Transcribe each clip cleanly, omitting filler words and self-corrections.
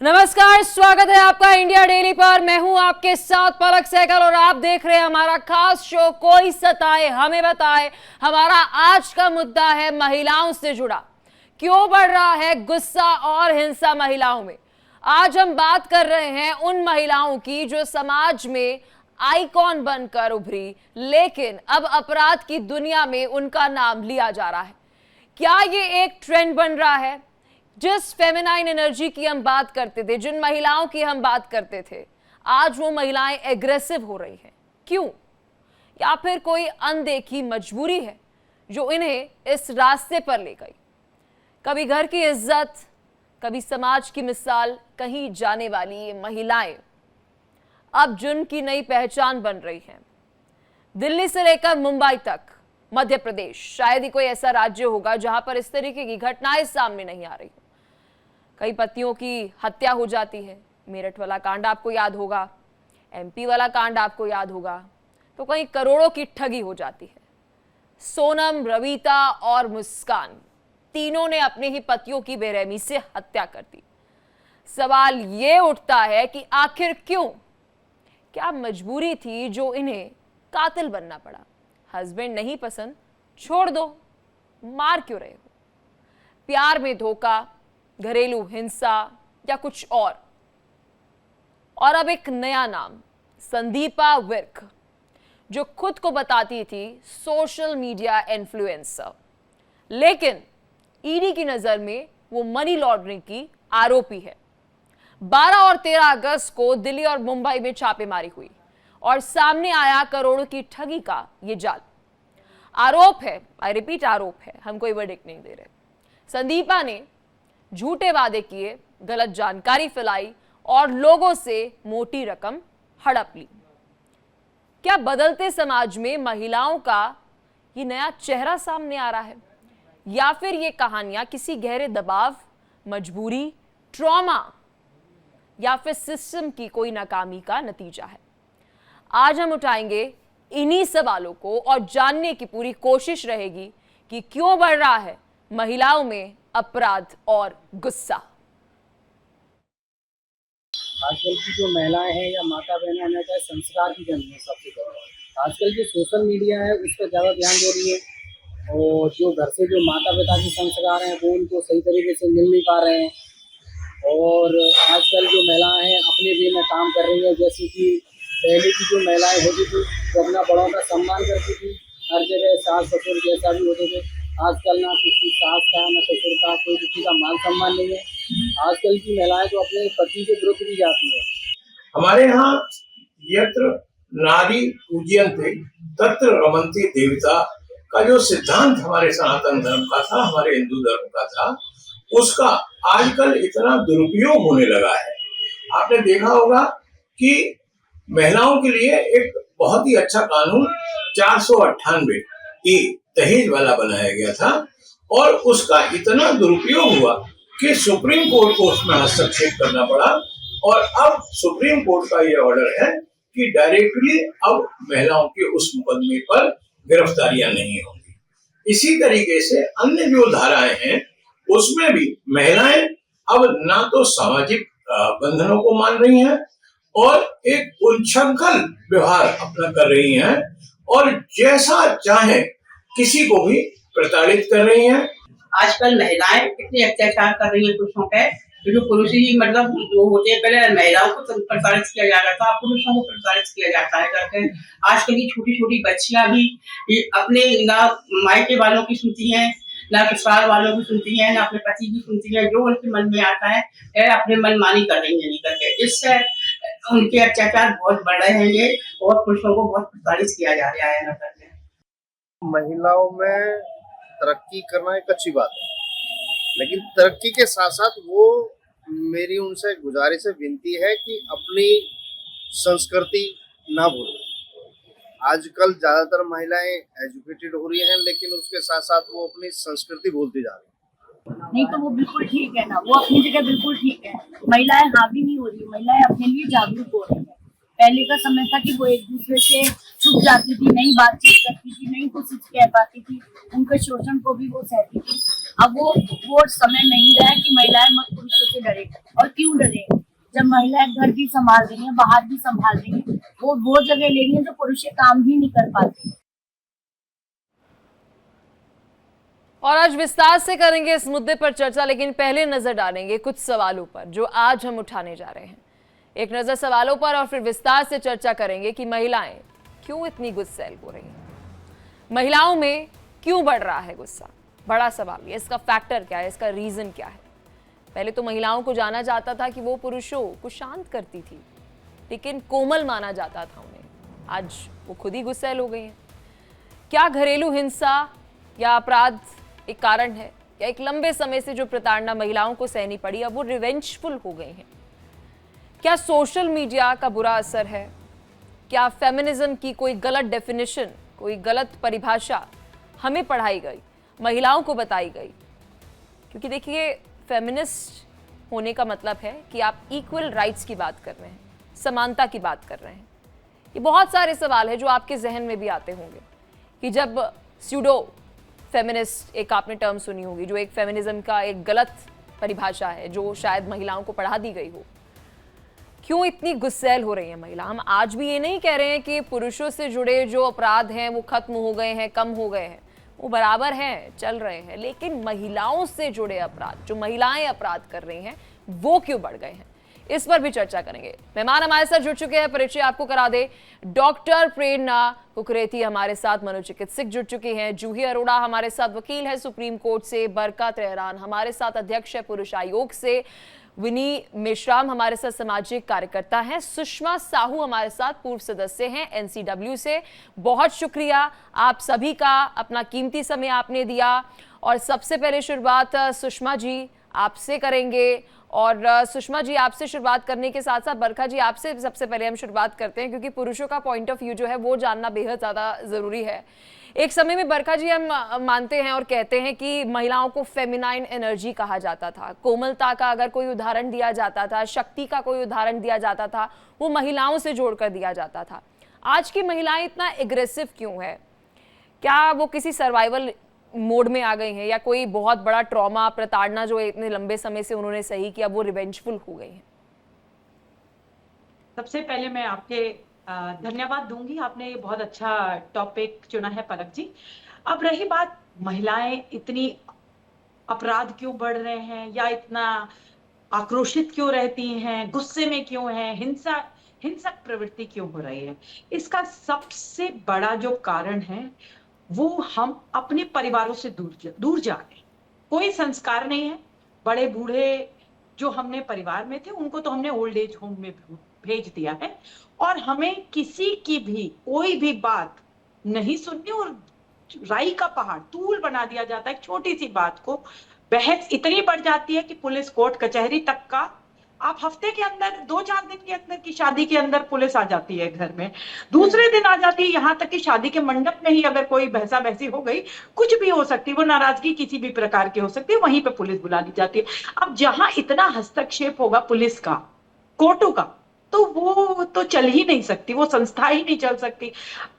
नमस्कार, स्वागत है आपका इंडिया डेली पर। मैं हूं आपके साथ पलक सहगल और आप देख रहे हैं हमारा खास शो कोई सताए हमें बताए। हमारा आज का मुद्दा है महिलाओं से जुड़ा। क्यों बढ़ रहा है गुस्सा और हिंसा महिलाओं में। आज हम बात कर रहे हैं उन महिलाओं की जो समाज में आइकॉन बनकर उभरी, लेकिन अब अपराध की दुनिया में उनका नाम लिया जा रहा है। क्या ये एक ट्रेंड बन रहा है? जिस फेमिनाइन एनर्जी की हम बात करते थे, जिन महिलाओं की हम बात करते थे, आज वो महिलाएं एग्रेसिव हो रही हैं। क्यों? या फिर कोई अनदेखी मजबूरी है जो इन्हें इस रास्ते पर ले गई। कभी घर की इज्जत, कभी समाज की मिसाल कहीं जाने वाली ये महिलाएं अब जिनकी नई पहचान बन रही हैं। दिल्ली से लेकर मुंबई तक, मध्य प्रदेश, शायद ही कोई ऐसा राज्य होगा जहां पर इस तरीके की घटनाएं सामने नहीं आ रही। कई पतियों की हत्या हो जाती है। मेरठ वाला कांड आपको याद होगा, एमपी वाला कांड आपको याद होगा, तो कहीं करोड़ों की ठगी हो जाती है। सोनम, रवीता और मुस्कान तीनों ने अपने ही पतियों की बेरहमी से हत्या कर दी। सवाल ये उठता है कि आखिर क्यों? क्या मजबूरी थी जो इन्हें कातिल बनना पड़ा? हस्बैंड नहीं पसंद, छोड़ दो, मार क्यों रहे हो? प्यार में धोखा, घरेलू हिंसा या कुछ और अब एक नया नाम, संदीपा विर्क, जो खुद को बताती थी सोशल मीडिया इन्फ्लुएंसर, लेकिन ईडी की नजर में वो मनी लॉन्ड्रिंग की आरोपी है। 12 और 13 अगस्त को दिल्ली और मुंबई में छापेमारी हुई और सामने आया करोड़ों की ठगी का ये जाल। आरोप है, आई रिपीट आरोप है, हम कोई वर्डिक्ट नहीं दे रहे। संदीपा ने झूठे वादे किए, गलत जानकारी फैलाई और लोगों से मोटी रकम हड़प ली। क्या बदलते समाज में महिलाओं का ये नया चेहरा सामने आ रहा है, या फिर ये कहानियां किसी गहरे दबाव, मजबूरी, ट्रॉमा या फिर सिस्टम की कोई नाकामी का नतीजा है? आज हम उठाएंगे इन्हीं सवालों को और जानने की पूरी कोशिश रहेगी कि क्यों बढ़ रहा है महिलाओं में अपराध और गुस्सा। आजकल की जो महिलाएं हैं या माता बहनें हैं, चाहे संस्कार की जन्म है सबसे ज़्यादा। आजकल जो सोशल मीडिया है उस पर ज़्यादा ध्यान दे रही है, और जो घर से जो माता पिता के संस्कार हैं वो उनको सही तरीके से मिल नहीं पा रहे हैं। और आजकल जो महिलाएं हैं अपने वे में काम कर रही हैं, जैसे कि पहले की जो महिलाएं होती थी वो अपना बड़ों का सम्मान करती थी, हर जगह सास ससुर जैसा भी होते थे। आजकल ना किसी सास का ना ससुर का कोई किसी का मान सम्मान नहीं है। आजकल की महिलाएं तो अपने पति के विरुद्ध भी जाती है। हमारे यहाँ यत्र नारी पूज्यन्ते तत्र रमन्ते देवता का जो सिद्धांत हमारे सनातन धर्म का था, हमारे हिंदू धर्म का था, उसका आजकल इतना दुरुपयोग होने लगा है। आपने देखा होगा कि महिलाओं के लिए एक बहुत ही अच्छा कानून 498 दहेज वाला बनाया गया था, और उसका इतना दुरुपयोग हुआ कि सुप्रीम कोर्ट को उसमें हस्तक्षेप करना पड़ा। और अब सुप्रीम कोर्ट का यह ऑर्डर है कि डायरेक्टली अब महिलाओं के उस मुकदमे पर गिरफ्तारियां नहीं होंगी। इसी तरीके से अन्य जो धाराएं हैं उसमें भी महिलाएं अब ना तो सामाजिक बंधनों को मान रही हैं और एक उच्छृंखल व्यवहार अपना कर रही हैं, और जैसा चाहे किसी को भी प्रताड़ित कर रही हैं। आजकल महिलाएं इतने अत्याचार कर रही है पुरुषों पे, जो पुरुष ही मतलब जो होते हैं, पहले महिलाओं को प्रताड़ित किया जाता था, पुरुषों को प्रताड़ित किया जाता है करके। आजकल की छोटी छोटी बच्चियां भी अपने ना मायके वालों की सुनती हैं, ना ससुराल वालों की सुनती हैं, ना अपने पति की सुनती हैं। जो उनके मन में आता है अपने मनमानी कर रही है नहीं करके। इससे उनके अत्याचार बहुत बढ़ रहे हैं ये, और पुरुषों को बहुत प्रताड़ित किया जा रहा है करके। महिलाओं में तरक्की करना एक अच्छी बात है, लेकिन तरक्की के साथ साथ वो मेरी उनसे गुजारिश है, विनती है कि अपनी संस्कृति ना भूलें। आजकल ज़्यादातर महिलाएं एजुकेटेड हो रही हैं, लेकिन उसके साथ साथ वो अपनी संस्कृति भूलती जा रही हैं। नहीं तो वो बिल्कुल ठीक है ना, वो अपनी जगह बिल्कुल ठीक है। महिलाएं हावी नहीं हो रही, महिलाएं अपने लिए जागरूक हो रही है। पहले का समय था कि वो एक दूसरे से छुप जाती थी, नहीं बातचीत करती थी, नहीं कुछ कह पाती थी, उनके शोषण को भी वो सहती थी। अब वो समय नहीं रहा है कि महिलाएं मत पुरुषों से डरे। और क्यों डरे? जब महिलाएं घर भी संभाल रही हैं, बाहर भी संभाल रही हैं, वो जगह ले रही हैं जो पुरुष काम ही नहीं कर पाते। और आज विस्तार से करेंगे इस मुद्दे पर चर्चा, लेकिन पहले नजर डालेंगे कुछ सवालों पर जो आज हम उठाने जा रहे हैं। एक नजर सवालों पर और फिर विस्तार से चर्चा करेंगे कि महिलाएं क्यों इतनी गुस्सैल हो रही हैं, महिलाओं में क्यों बढ़ रहा है गुस्सा। बड़ा सवाल है, इसका फैक्टर क्या है, इसका रीजन क्या है। पहले तो महिलाओं को जाना जाता था कि वो पुरुषों को शांत करती थी, लेकिन कोमल माना जाता था उन्हें। आज वो खुद ही गुस्सैल हो गई हैं। क्या घरेलू हिंसा या अपराध एक कारण है, या एक लंबे समय से जो प्रताड़ना महिलाओं को सहनी पड़ी अब वो रिवेंजफुल हो गई हैं? क्या सोशल मीडिया का बुरा असर है? क्या फेमिनिज्म की कोई गलत डेफिनेशन, कोई गलत परिभाषा हमें पढ़ाई गई, महिलाओं को बताई गई? क्योंकि देखिए, फेमिनिस्ट होने का मतलब है कि आप इक्वल राइट्स की बात कर रहे हैं, समानता की बात कर रहे हैं। ये बहुत सारे सवाल हैं जो आपके जहन में भी आते होंगे कि जब स्यूडो फेमिनिस्ट, एक आपने टर्म सुनी होगी, जो एक फेमिनिज्म का एक गलत परिभाषा है जो शायद महिलाओं को पढ़ा दी गई हो, क्यों इतनी गुस्सैल हो रही है महिला? हम आज भी ये नहीं कह रहे हैं कि पुरुषों से जुड़े जो अपराध हैं वो खत्म हो गए हैं, कम हो गए हैं, वो बराबर हैं, चल रहे हैं, लेकिन महिलाओं से जुड़े अपराध, जो महिलाएं अपराध कर रही हैं, वो क्यों बढ़ गए हैं? इस पर भी चर्चा करेंगे। मेहमान हमारे साथ जुड़ चुके हैं, परिचय आपको करा दे। डॉक्टर प्रेरणा कुकरेती हमारे साथ मनोचिकित्सक जुड़ चुकी हैं, जूही अरोड़ा हमारे साथ वकील है सुप्रीम कोर्ट से, बरका त्रेहरान हमारे साथ अध्यक्ष है पुरुष आयोग से, विनी मेश्राम हमारे साथ सामाजिक कार्यकर्ता हैं, सुषमा साहू हमारे साथ पूर्व सदस्य हैं एनसीडब्ल्यू से। बहुत शुक्रिया आप सभी का, अपना कीमती समय आपने दिया। और सबसे पहले शुरुआत सुषमा जी आपसे करेंगे। और सुषमा जी, आपसे शुरुआत करने के साथ साथ बरखा जी आपसे सबसे पहले हम शुरुआत करते हैं, क्योंकि पुरुषों का पॉइंट ऑफ व्यू जो है वो जानना बेहद ज़्यादा ज़रूरी है। एक समय में बरखा जी हम मानते हैं और कहते हैं कि महिलाओं को फेमिनाइन एनर्जी कहा जाता था, कोमलता का अगर कोई उदाहरण दिया जाता था, शक्ति का कोई उदाहरण दिया जाता था, वो महिलाओं से जोड़कर दिया जाता था। आज की महिलाएं इतना एग्रेसिव क्यों है? क्या वो किसी सर्वाइवल मोड में आ गई हैं, या कोई बहुत बड़ा ट्रॉमा, प्रताड़ना जो इतने लंबे समय से उन्होंने सही किया वो रिवेंजफुल हो गई हैं? सबसे पहले मैं आपके धन्यवाद दूंगी, आपने ये बहुत अच्छा टॉपिक चुना है पलक जी। अब रही बात महिलाएं इतनी अपराध क्यों बढ़ रहे हैं, या इतना आक्रोशित क्यों रहती हैं, गुस्से में क्यों हैं, हिंसक प्रवृत्ति क्यों हो रही है, इसका सबसे बड़ा जो कारण है वो हम अपने परिवारों से दूर जा रहे हैं। कोई संस्कार नहीं है। बड़े बूढ़े जो हमने परिवार में थे उनको तो हमने ओल्ड एज होम में भेज दिया है, और हमें किसी की भी कोई भी बात नहीं सुननी, और राई का पहाड़ तूल बना दिया जाता है। एक छोटी सी बात को बहस इतनी बढ़ जाती है कि पुलिस, कोर्ट कचहरी तक का, आप हफ्ते के अंदर 2-4 दिन के अंदर की शादी के अंदर पुलिस आ जाती है घर में, दूसरे दिन आ जाती है, यहाँ तक कि शादी के मंडप में ही अगर कोई बहसा बहसी हो गई, कुछ भी हो सकती है, वो नाराजगी किसी भी प्रकार की हो सकती है, वहीं पे पुलिस बुला ली जाती है। अब जहां इतना हस्तक्षेप होगा पुलिस का, कोर्टों का, तो वो तो चल ही नहीं सकती, वो संस्था ही नहीं चल सकती।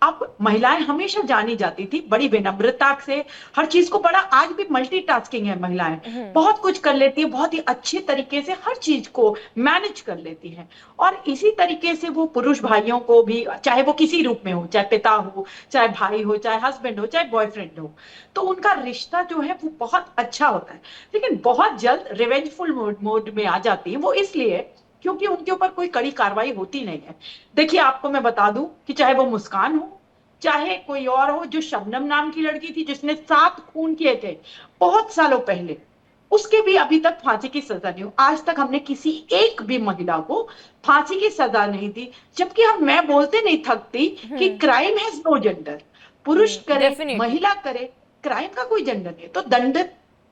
अब महिलाएं हमेशा जानी जाती थी बड़ी विनम्रता से, हर चीज को बड़ा, आज भी मल्टीटास्किंग है महिलाएं, बहुत कुछ कर लेती है, बहुत ही अच्छे तरीके से हर चीज को मैनेज कर लेती हैं। और इसी तरीके से वो पुरुष भाइयों को भी, चाहे वो किसी रूप में हो, चाहे पिता हो, चाहे भाई हो, चाहे हस्बैंड हो, चाहे बॉयफ्रेंड हो, तो उनका रिश्ता जो है वो बहुत अच्छा होता है। लेकिन बहुत जल्द रिवेंजफुल मोड में आ जाती है वो, इसलिए क्योंकि उनके ऊपर कोई कड़ी कार्रवाई होती नहीं है। देखिए, आपको मैं बता दूं कि चाहे वो मुस्कान हो, चाहे कोई और हो, जो शबनम नाम की लड़की थी जिसने 7 खून किए थे बहुत सालों पहले, उसके भी अभी तक फांसी की सजा नहीं हो। आज तक हमने किसी एक भी महिला को फांसी की सजा नहीं दी, जबकि मैं बोलते नहीं थकती कि क्राइम हैज नो जेंडर। पुरुष करे, महिला करे, क्राइम का कोई जेंडर नहीं, तो दंड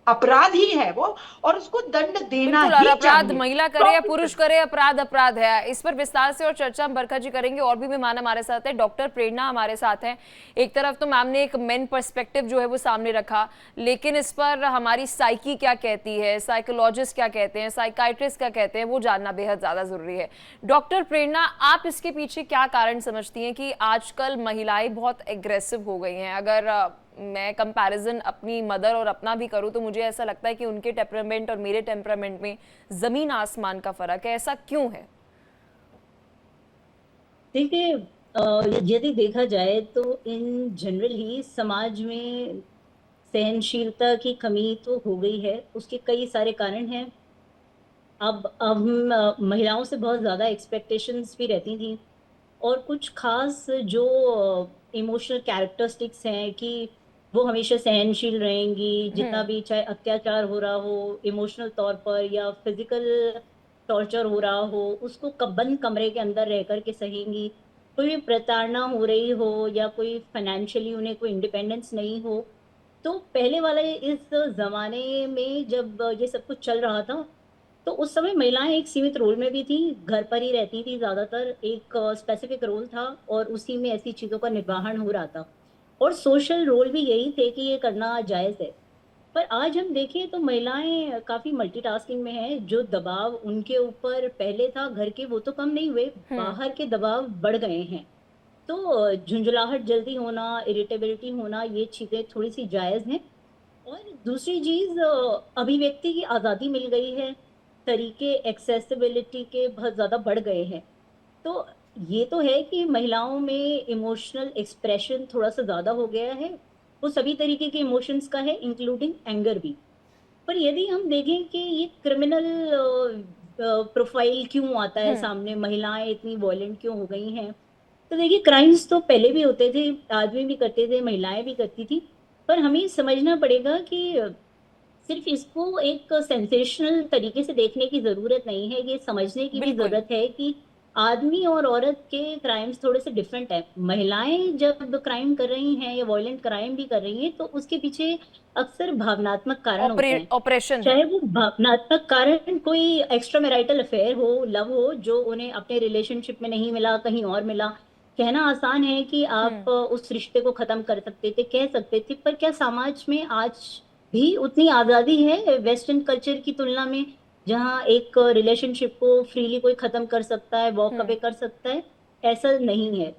अपराध ही है वो, और उसको दंड देना ही चाहिए। अपराध महिला करे या पुरुष करे, अपराध अपराध है। इस पर विस्तार से और चर्चा हम बरखा जी करेंगे। और भी मेहमान हमारे साथ है, डॉक्टर प्रेरणा हमारे साथ हैं। एक तरफ तो मैम ने एक मेन पर्सपेक्टिव जो है वो सामने रखा, लेकिन इस पर हमारी साइकी क्या कहती है, साइकोलॉजिस्ट क्या कहते हैं, साइकाइट्रिस्ट क्या कहते हैं, वो जानना बेहद ज्यादा जरूरी है। डॉक्टर प्रेरणा, आप इसके पीछे क्या कारण समझती हैं कि आजकल महिलाएं बहुत एग्रेसिव हो गई हैं? अगर मैं कंपैरिजन अपनी मदर और अपना भी करूँ तो मुझे ऐसा लगता है कि उनके टेम्परामेंट और मेरे टेम्परामेंट में ज़मीन आसमान का फ़र्क है। ऐसा क्यों है? देखिए, यदि देखा जाए तो इन जनरल ही समाज में सहनशीलता की कमी तो हो गई है। उसके कई सारे कारण हैं। अब हम महिलाओं से बहुत ज़्यादा एक्सपेक्टेशंस भी रहती थी, और कुछ खास जो इमोशनल कैरेक्टरिस्टिक्स हैं कि वो हमेशा सहनशील रहेंगी, जितना भी चाहे अत्याचार हो रहा हो इमोशनल तौर पर या फिजिकल टॉर्चर हो रहा हो, उसको बंद कमरे के अंदर रह कर के सहेंगी। कोई भी प्रताड़ना हो रही हो या कोई फाइनेंशियली उन्हें कोई इंडिपेंडेंस नहीं हो, तो पहले वाले इस ज़माने में जब ये सब कुछ चल रहा था, तो उस समय महिलाएं एक सीमित रोल में भी थी, घर पर ही रहती थी ज़्यादातर, एक स्पेसिफिक रोल था और उसी में ऐसी चीज़ों का निर्वहन हो रहा था, और सोशल रोल भी यही थे कि ये करना जायज़ है। पर आज हम देखें तो महिलाएं काफ़ी मल्टीटास्किंग में हैं। जो दबाव उनके ऊपर पहले था घर के, वो तो कम नहीं हुए, बाहर के दबाव बढ़ गए हैं। तो झुंझलाहट जल्दी होना, इरिटेबिलिटी होना, ये चीज़ें थोड़ी-सी जायज़ हैं। और दूसरी चीज़, अभिव्यक्ति की आज़ादी मिल गई है, तरीके एक्सेसिबिलिटी के बहुत ज़्यादा बढ़ गए हैं। तो ये तो है कि महिलाओं में इमोशनल एक्सप्रेशन थोड़ा-सा ज़्यादा हो गया है। वो सभी तरीके के इमोशंस का है, इंक्लूडिंग एंगर भी। पर यदि हम देखें कि ये क्रिमिनल प्रोफाइल क्यों आता है सामने, महिलाएं इतनी वॉयलेंट क्यों हो गई हैं, तो देखिए क्राइम्स तो पहले भी होते थे, आदमी भी करते थे, महिलाएं भी करती थी। पर हमें समझना पड़ेगा कि सिर्फ इसको एक सेंसेशनल तरीके से देखने की ज़रूरत नहीं है, ये समझने की भी बिल्कुल। ज़रूरत है कि आदमी और औरत के क्राइम्स थोड़े से डिफरेंट हैं। महिलाएं जब क्राइम कर रही हैं या वॉयलेंट क्राइम भी कर रही हैं, तो उसके पीछे अक्सर भावनात्मक कारण होते हैं। ऑपरेशन है। चाहे वो भावनात्मक कारण कोई एक्स्ट्रा मैरिटल अफेयर हो, लव हो, जो उन्हें अपने रिलेशनशिप में नहीं मिला, कहीं और मिला। कहना आसान है कि आप उस रिश्ते को खत्म कर सकते थे, कह सकते थे, पर क्या समाज में आज भी उतनी आज़ादी है वेस्टर्न कल्चर की तुलना में, जहाँ एक रिलेशनशिप को फ्रीली कोई खत्म कर सकता है, वॉक अवे कर सकता है? ऐसा नहीं है।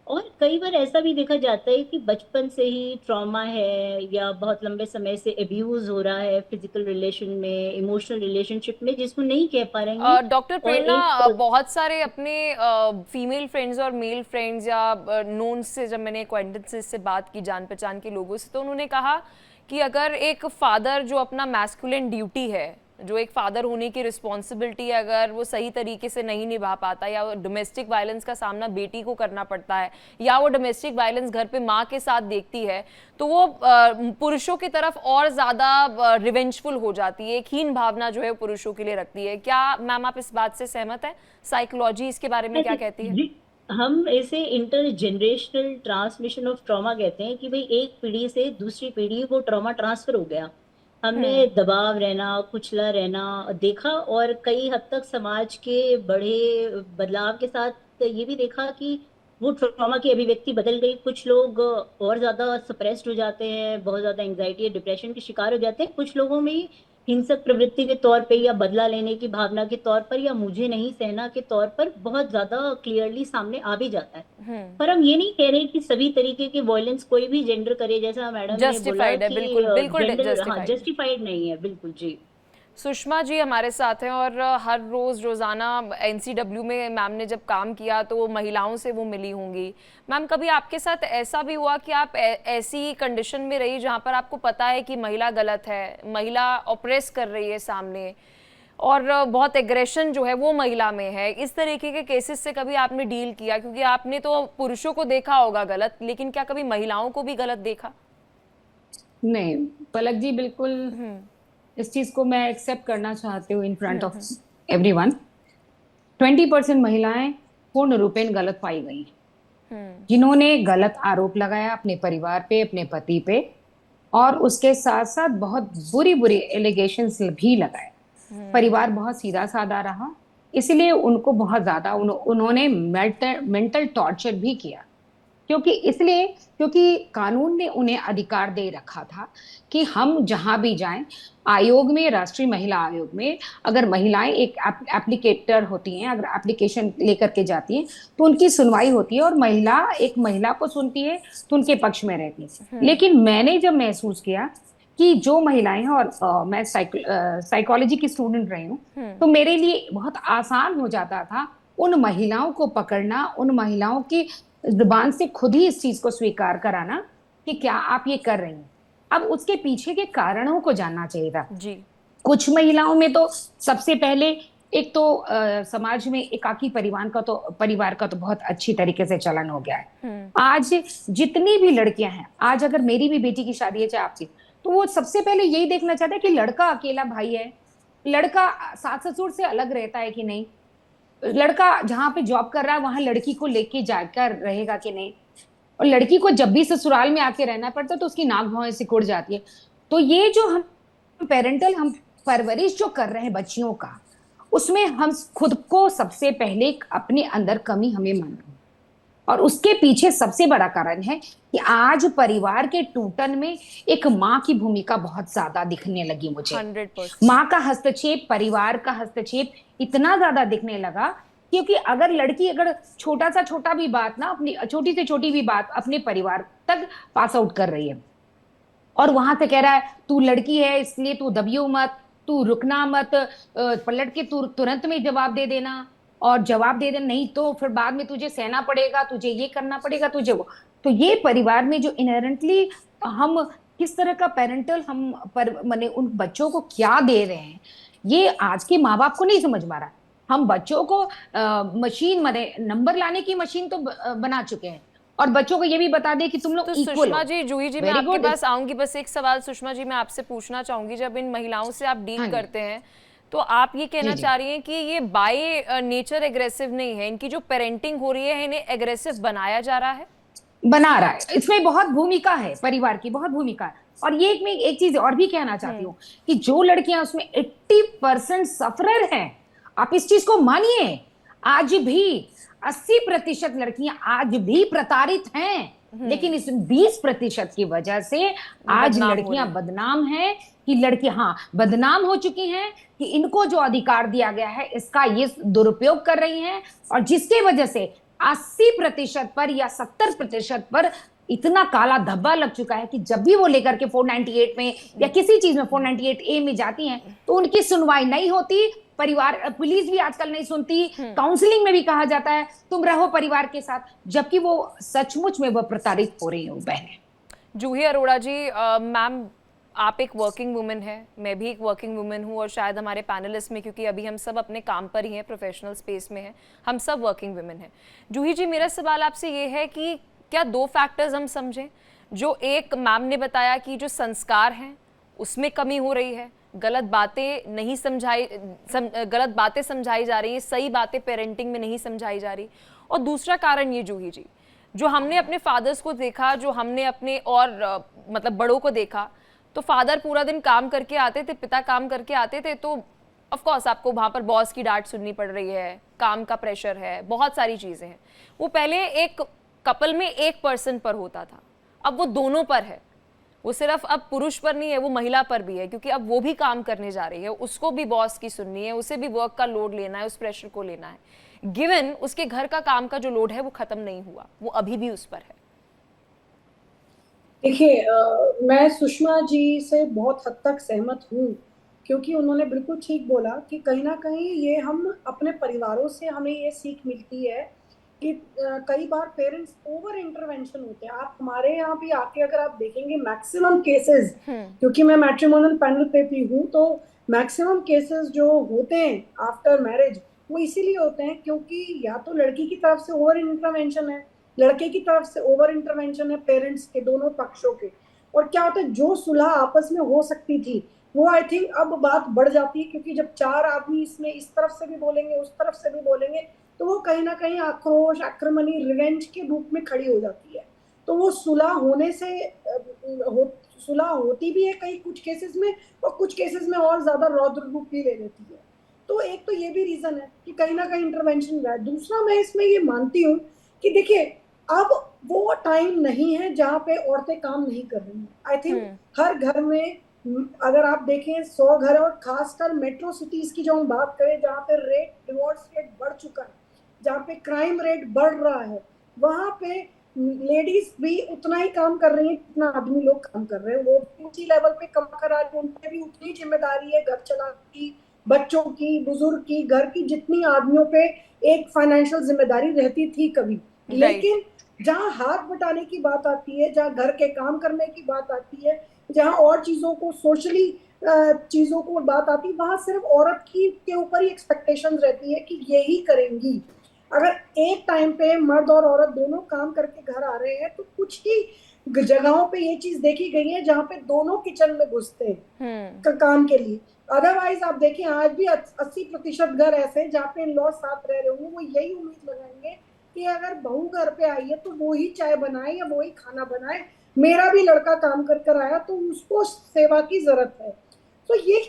और कई बार ऐसा भी देखा जाता है कि बचपन से ही ट्रॉमा है या बहुत लंबे समय से अब्यूज हो रहा है फिजिकल रिलेशन में, इमोशनल रिलेशनशिप में, जिसको नहीं कह पा रही हैं। डॉक्टर और प्रेरणा, एक बहुत सारे अपने फीमेल फ्रेंड्स और मेल फ्रेंड्स या नोन से जब मैंने एक्वेंटेंसेस से बात की, जान पहचान के लोगों से, तो उन्होंने कहा कि अगर एक फादर जो अपना मैस्कुलिन ड्यूटी है, जो एक फादर होने की रिस्पॉन्सिबिलिटी है, अगर वो सही तरीके से नहीं निभा पाता, या डोमेस्टिक वायलेंस का सामना बेटी को करना पड़ता है, या वो डोमेस्टिक वायलेंस घर पे माँ के साथ देखती है, तो वो पुरुषों की तरफ और ज़्यादा रिवेंजफुल हो जाती है, एक हीन भावना जो है पुरुषों के लिए रखती है। क्या मैम आप इस बात से सहमत हैं? साइकोलॉजी इसके बारे में क्या कहती है? जी, हम इसे inter generational transmission of trauma कहते हैं कि भाई एक पीढ़ी से दूसरी पीढ़ी वो ट्रॉमा ट्रांसफर हो गया। हमने दबाव रहना, कुचला रहना देखा, और कई हद तक समाज के बड़े बदलाव के साथ ये भी देखा कि वो ट्रॉमा की अभिव्यक्ति बदल गई। कुछ लोग और ज़्यादा सप्रेस्ड हो जाते हैं, बहुत ज़्यादा एंग्जाइटी या डिप्रेशन के शिकार हो जाते हैं। कुछ लोगों में हिंसक प्रवृत्ति के तौर पे या बदला लेने की भावना के तौर पर या मुझे नहीं सहना के तौर पर बहुत ज़्यादा क्लियरली सामने आ भी जाता है। पर हम ये नहीं कह रहे कि सभी तरीके के वॉयलेंस कोई भी जेंडर करे, जैसा मैडम ने बोला जस्टिफाइड है, कि बिल्कुल बिल्कुल जेंडर जस्टिफाइड। जस्टिफाइड नहीं है, बिल्कुल जी। सुषमा जी हमारे साथ हैं, और हर रोज़ रोज़ाना एनसीडब्ल्यू में मैम ने जब काम किया तो महिलाओं से वो मिली होंगी। मैम, कभी आपके साथ ऐसा भी हुआ कि आप ऐसी कंडीशन में रही जहाँ पर आपको पता है कि महिला गलत है, महिला ऑप्रेस कर रही है सामने, और बहुत एग्रेशन जो है वो महिला में है? इस तरीके के केसेस से कभी आपने डील किया? क्योंकि आपने तो पुरुषों को देखा होगा गलत, लेकिन क्या कभी महिलाओं को भी गलत देखा? नहीं पलक जी, बिल्कुल इस चीज को मैं एक्सेप्ट करना चाहती हूँ इन फ्रंट ऑफ एवरीवन। 20% महिलाएं पूर्ण रूपेण गलत पाई गई हैं, जिन्होंने गलत आरोप लगाया अपने परिवार पे, अपने पति पे, और उसके साथ साथ बहुत बुरी बुरी एलिगेशंस भी लगाए। परिवार बहुत सीधा साधा रहा, इसलिए उनको बहुत ज्यादा उन्होंने मेंटल टॉर्चर भी किया। क्योंकि कानून ने उन्हें अधिकार दे रखा था कि हम जहां भी जाएं, आयोग में, राष्ट्रीय महिला आयोग में, अगर महिलाएं एक एप्लीकेटर होती हैं, अगर एप्लीकेशन लेकर के जाती हैं तो उनकी सुनवाई होती है और एक महिला को सुनती है तो उनके पक्ष में रहती है। लेकिन मैंने जब महसूस किया कि जो महिलाएं हैं, और मैं साइकोलॉजी की स्टूडेंट रही हूँ, तो मेरे लिए बहुत आसान हो जाता था उन महिलाओं को पकड़ना, उन महिलाओं की जुबान से खुद ही इस चीज को स्वीकार कराना कि क्या आप ये कर रही हैं। अब उसके पीछे के कारणों को जानना चाहिए था जी। कुछ महिलाओं में तो सबसे पहले एक तो समाज में एकाकी परिवार का तो बहुत अच्छी तरीके से चलन हो गया है। आज जितनी भी लड़कियां हैं, आज अगर मेरी भी बेटी की शादी है चाहे आपकी, तो वो सबसे पहले यही देखना चाहता है कि लड़का अकेला भाई है, लड़का सास ससुर से अलग रहता है कि नहीं, लड़का जहां पे जॉब कर रहा है वहां लड़की को लेके जाकर रहेगा कि नहीं, और लड़की को जब भी ससुराल में आके रहना पड़ता है तो उसकी नाक भौं सिकुड़ जाती है। तो ये जो हम परवरिश जो कर रहे हैं बच्चियों का, उसमें हम खुद को सबसे पहले अपने अंदर कमी हमें मानना, और उसके पीछे सबसे बड़ा कारण है कि आज परिवार के टूटन में एक माँ की भूमिका बहुत ज्यादा दिखने लगी मुझे। 100%। माँ का हस्तक्षेप, परिवार का हस्तक्षेप इतना ज्यादा दिखने लगा, क्योंकि अगर लड़की छोटा भी बात ना, अपनी छोटी से छोटी भी बात अपने परिवार तक पास आउट कर रही है और वहां से कह रहा है तू लड़की है इसलिए तू दबियो मत, तू रुकना मत, पलट के तू तुरंत में जवाब दे देना, और जवाब दे देना नहीं तो फिर बाद में तुझे सहना पड़ेगा, तुझे ये करना पड़ेगा, तुझे वो। तो ये परिवार में जो इनहेरेंटली हम किस तरह का पेरेंटल माने उन बच्चों को क्या दे रहे हैं, ये आज के माँ बाप को नहीं समझ में आ रहा। हम बच्चों को मशीन माने नंबर लाने की मशीन तो बना चुके हैं, और बच्चों को ये भी बता दे कि तुम लोग तो इक्वल सुषमा हो। जी, जूही जी, मैं आपके पास आऊंगी। बस एक सवाल सुषमा जी मैं आपसे पूछना चाहूंगी, जब इन महिलाओं से आप डील करते हैं तो आप ये कहना चाह रही हैं कि ये बाय नेचर एग्रेसिव नहीं है, इनकी जो पेरेंटिंग हो रही है इन्हें एग्रेसिव बनाया जा रहा है? बना रहा है, इसमें बहुत भूमिका है, परिवार की बहुत भूमिका है। और ये एक चीज और भी कहना चाहती हूँ कि जो लड़कियां उसमें 80% सफरर हैं, आप इस चीज को मानिए, आज भी 80% लड़कियां आज भी प्रताड़ित हैं, लेकिन इस 20% की वजह से आज लड़कियां बदनाम हैं, कि लड़कियां बदनाम हो चुकी हैं, कि इनको जो अधिकार दिया गया है इसका ये दुरुपयोग कर रही हैं, और जिसकी वजह से 80% पर या 70% पर इतना काला धब्बा लग चुका है कि जब भी वो लेकर के 498 में या किसी चीज में 498A में जाती हैं तो उनकी सुनवाई नहीं होती, पुलिस भी आजकल नहीं सुनती, काउंसलिंग में भी कहा जाता है तुम रहो परिवार के साथ, जबकि वो सचमुच में वो प्रताड़ित हो रही हो बहनें। जूही अरोड़ा जी, मैम आप एक वर्किंग वुमेन है, मैं भी एक वर्किंग वुमेन हूँ, और शायद हमारे पैनलिस्ट में, क्योंकि अभी हम सब अपने काम पर ही हैं, प्रोफेशनल स्पेस में हैं, हम सब वर्किंग वुमेन हैं। जूही जी, मेरा सवाल आपसे ये है कि क्या 2 फैक्टर्स हम समझें, जो एक मैम ने बताया कि जो संस्कार हैं उसमें कमी हो रही है, गलत बातें समझाई जा रही हैं, सही बातें पेरेंटिंग में नहीं समझाई जा रही, और दूसरा कारण ये जूही जी, जो हमने अपने फादर्स को देखा, जो हमने अपने और मतलब बड़ों को देखा, तो फादर पूरा दिन काम करके आते थे, पिता काम करके आते थे, तो ऑफ कोर्स आपको वहाँ पर बॉस की डांट सुननी पड़ रही है, काम का प्रेशर है, बहुत सारी चीज़ें हैं। वो पहले एक कपल में एक पर्सन पर होता था, अब वो दोनों पर है, वो सिर्फ अब पुरुष पर नहीं है, वो महिला पर भी है, क्योंकि अब वो भी काम करने जा रही है, उसको भी बॉस की सुननी है, उसे भी वर्क का लोड लेना है, उस प्रेशर को लेना है, गिवन उसके घर का काम का जो लोड है वो खत्म नहीं हुआ, वो अभी भी उस पर है। देखिए, मैं सुषमा जी से बहुत हद तक सहमत हूँ, क्योंकि उन्होंने बिल्कुल ठीक बोला कि कहीं ना कहीं ये हम अपने परिवारों से हमें ये सीख मिलती है कि कई बार पेरेंट्स ओवर इंटरवेंशन होते हैं। आप हमारे यहाँ भी आके अगर आप देखेंगे मैक्सिमम केसेस, क्योंकि मैं मैट्रिमोनियल पैनल पे भी हूँ, तो मैक्सिमम केसेस जो होते हैं आफ्टर मैरिज वो इसीलिए होते हैं क्योंकि या तो लड़की की तरफ से ओवर इंटरवेंशन है, लड़के की तरफ से ओवर इंटरवेंशन है, पेरेंट्स के दोनों पक्षों के। और क्या होता है, जो सुलह आपस में हो सकती थी वो आई थिंक अब बात बढ़ जाती है, क्योंकि जब 4 आदमी इसमें इस तरफ से भी बोलेंगे उस तरफ से भी बोलेंगे तो वो कहीं ना कहीं आक्रोश, आक्रमणी, रिवेंज के रूप में खड़ी हो जाती है। तो वो सुलह होने से सुलह होती भी है कई कुछ केसेस में, और कुछ केसेस में और ज्यादा रौद्र रूप भी ले लेती है। तो एक तो ये भी रीजन है कि कहीं ना कहीं इंटरवेंशन रहा है। दूसरा, मैं इसमें ये मानती हूँ कि देखिए, अब वो टाइम नहीं है जहाँ पे औरतें काम नहीं कर रही हैं। आई थिंक हर घर में अगर आप देखें 100 घर, और खासकर मेट्रो सिटीज की जो हम बात करें जहाँ पे डिवोर्स रेट बढ़ चुका है, जहाँ पे क्राइम रेट बढ़ रहा है, वहाँ पे लेडीज भी उतना ही काम कर रही हैं जितना आदमी लोग काम कर रहे हैं। वो उसी लेवल पे कम कर रहे हैं, उन पे भी उतनी जिम्मेदारी है घर चलाने की, बच्चों की, बुजुर्ग की, घर की, जितनी आदमियों पे एक फाइनेंशियल जिम्मेदारी रहती थी कभी। लेकिन जहाँ हाथ बटाने की बात आती है, जहाँ घर के काम करने की बात आती है, जहाँ और चीजों को सोशली चीजों को बात आती है, वहां सिर्फ औरत की के ऊपर ही एक्सपेक्टेशंस रहती है कि यही करेंगी। अगर एक टाइम पे मर्द और औरत दोनों काम करके घर आ रहे हैं तो कुछ ही जगहों पे ये चीज देखी गई है जहाँ पे दोनों किचन में घुसते हैं काम के लिए। अदरवाइज आप देखें आज भी 80% घर ऐसे हैं जहाँ पे इन-लॉज साथ रह रहे होंगे, वो यही उम्मीद लगाएंगे कि अगर बहू घर पे आई है तो वो ही चाय बनाए या वो ही खाना बनाए, मेरा भी लड़का काम कर कर आया तो उसको सेवा की जरूरत है। तो ये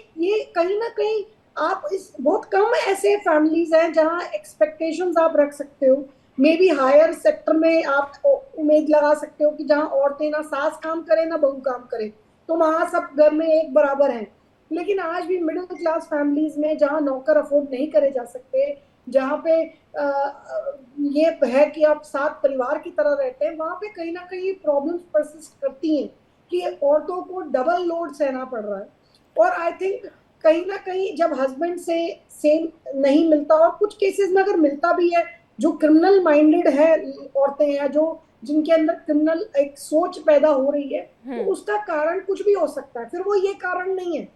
कहीं ना कहीं आप इस बहुत कम ऐसे फैमिलीज हैं जहाँ एक्सपेक्टेशंस आप रख सकते हो। मे बी हायर सेक्टर में आप उम्मीद लगा सकते हो कि जहाँ औरतें ना सास काम करे ना बहू काम करे, तो वहाँ सब घर में एक बराबर हैं। लेकिन आज भी मिडिल क्लास फैमिलीज में जहाँ नौकर अफोर्ड नहीं करे जा सकते, जहाँ पे ये है कि आप साथ परिवार की तरह रहते हैं, वहाँ पे कहीं ना कहीं प्रॉब्लम्स परसिस्ट करती हैं कि औरतों को डबल लोड सहना पड़ रहा है। और आई थिंक कहीं ना कहीं जब हस्बैंड से सेम नहीं मिलता, और कुछ केसेस में अगर मिलता भी है, जो क्रिमिनल माइंडेड है औरतें हैं, जो जिनके अंदर क्रिमिनल एक सोच पैदा हो रही है, तो उसका कारण कुछ भी हो सकता है, फिर वो ये कारण नहीं है।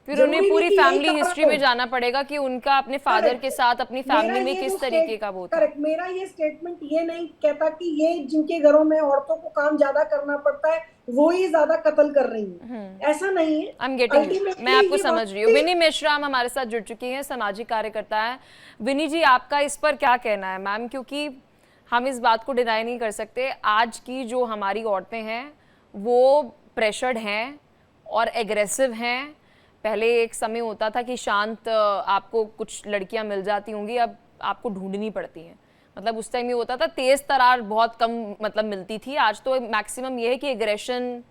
फिर उन्हें पूरी फैमिली हिस्ट्री में जाना पड़ेगा कि उनका अपने फादर के साथ अपनी फैमिली में किस तरीके का वो था। करेक्ट, मेरा ये स्टेटमेंट ये नहीं कहता कि ये जिनके घरों में औरतों को काम ज्यादा करना पड़ता है वो ही ज्यादा कत्ल कर रही हैं, ऐसा नहीं है। आई एम गेटिंग, मैं आपको समझ रही हूँ। विनी मिश्रा हमारे साथ जुड़ चुकी हैं, सामाजिक कार्यकर्ता है। विनी जी, आपका इस पर क्या कहना है मैम? क्योंकि हम इस बात को डिनाई नहीं कर सकते, आज की जो हमारी औरतें हैं वो प्रेशर्ड हैं और एग्रेसिव हैं। पहले एक समय होता था कि शांत आपको कुछ लड़कियां मिल जाती होंगी, अब आपको ढूंढनी पड़ती हैं। मतलब उस टाइम ये होता था तेज तरार बहुत कम मतलब मिलती थी, आज तो मैक्सिमम ये है कि एग्रेशन,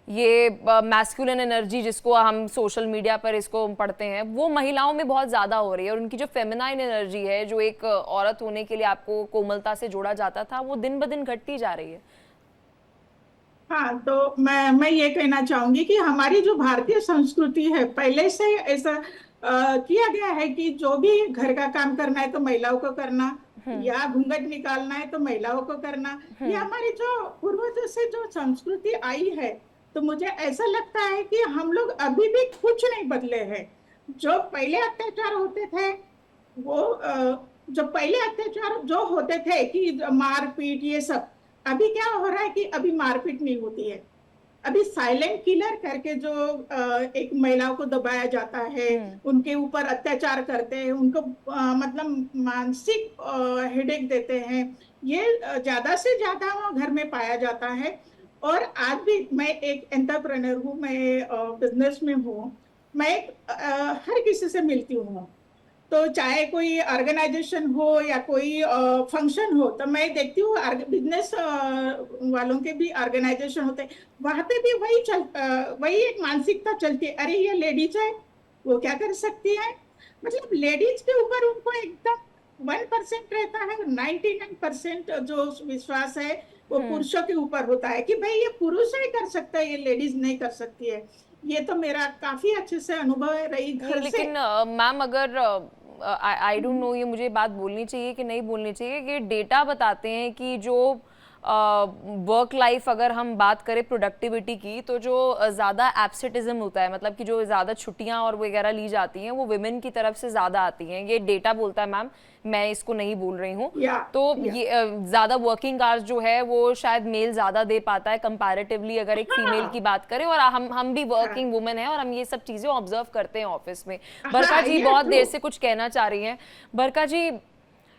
ये मैस्कुलिन एनर्जी जिसको हम सोशल मीडिया पर इसको पढ़ते हैं, वो महिलाओं में बहुत ज़्यादा हो रही है। और उनकी जो फेमिनाइन एनर्जी है, जो एक औरत होने के लिए आपको कोमलता से जोड़ा जाता था, वो दिन ब दिन घटती जा रही है। हाँ, तो मैं ये कहना चाहूंगी कि हमारी जो भारतीय संस्कृति है पहले से ऐसा किया गया है कि जो भी घर का काम करना है तो महिलाओं को करना, या घूंघट निकालना है तो महिलाओं को करना। ये हमारी जो पूर्वजों से जो संस्कृति आई है, तो मुझे ऐसा लगता है कि हम लोग अभी भी कुछ नहीं बदले हैं। जो पहले अत्याचार होते थे, वो जो पहले अत्याचार जो होते थे कि मारपीट ये सब, अभी क्या हो रहा है कि अभी मारपीट नहीं होती है। अभी साइलेंट किलर करके जो एक महिलाओं को दबाया जाता है, उनके ऊपर अत्याचार करते हैं, उनको मतलब मानसिक हेडेक देते हैं, ये ज्यादा से ज्यादा घर में पाया जाता है। और आज भी मैं एक एंटरप्रेन्योर हूँ, मैं बिजनेस में हूँ, मैं हर किसी से मिलती हूँ। तो चाहे कोई ऑर्गेनाइजेशन हो या कोई फंक्शन हो, तो मैं देखती हूँ बिजनेस वालों के भी ऑर्गेनाइजेशन होते हैं, वहां पे भी वही एक मानसिकता चलती है, अरे ये लेडीज है, वो क्या कर सकती है। मतलब लेडीज के ऊपर उनको एकदम 1% रहता है, 99% जो विश्वास है वो पुरुषों के ऊपर होता है कि भाई ये पुरुष ही कर सकता है, ये लेडीज नहीं कर सकती है। ये तो मेरा काफी अच्छे से अनुभव है रही घर से। लेकिन मैम, अगर आई डोंट नो, ये मुझे बात बोलनी चाहिए कि नहीं बोलनी चाहिए, कि डेटा बताते हैं कि जो वर्क लाइफ, अगर हम बात करें प्रोडक्टिविटी की, तो जो ज़्यादा एब्सेंटिज्म होता है, मतलब कि जो ज़्यादा छुट्टियां और वगैरह ली जाती हैं, वो विमेन की तरफ से ज़्यादा आती हैं। ये डेटा बोलता है मैम, मैं इसको नहीं बोल रही हूँ। तो ये ज़्यादा वर्किंग आवर्स जो है वो शायद मेल ज़्यादा दे पाता है कंपैरेटिवली, अगर एक फीमेल की बात करें। और हम भी वर्किंग वुमेन हैं और हम ये सब चीज़ें ऑब्जर्व करते हैं ऑफिस में। बरका जी बहुत देर से कुछ कहना चाह रही हैं। बरका जी,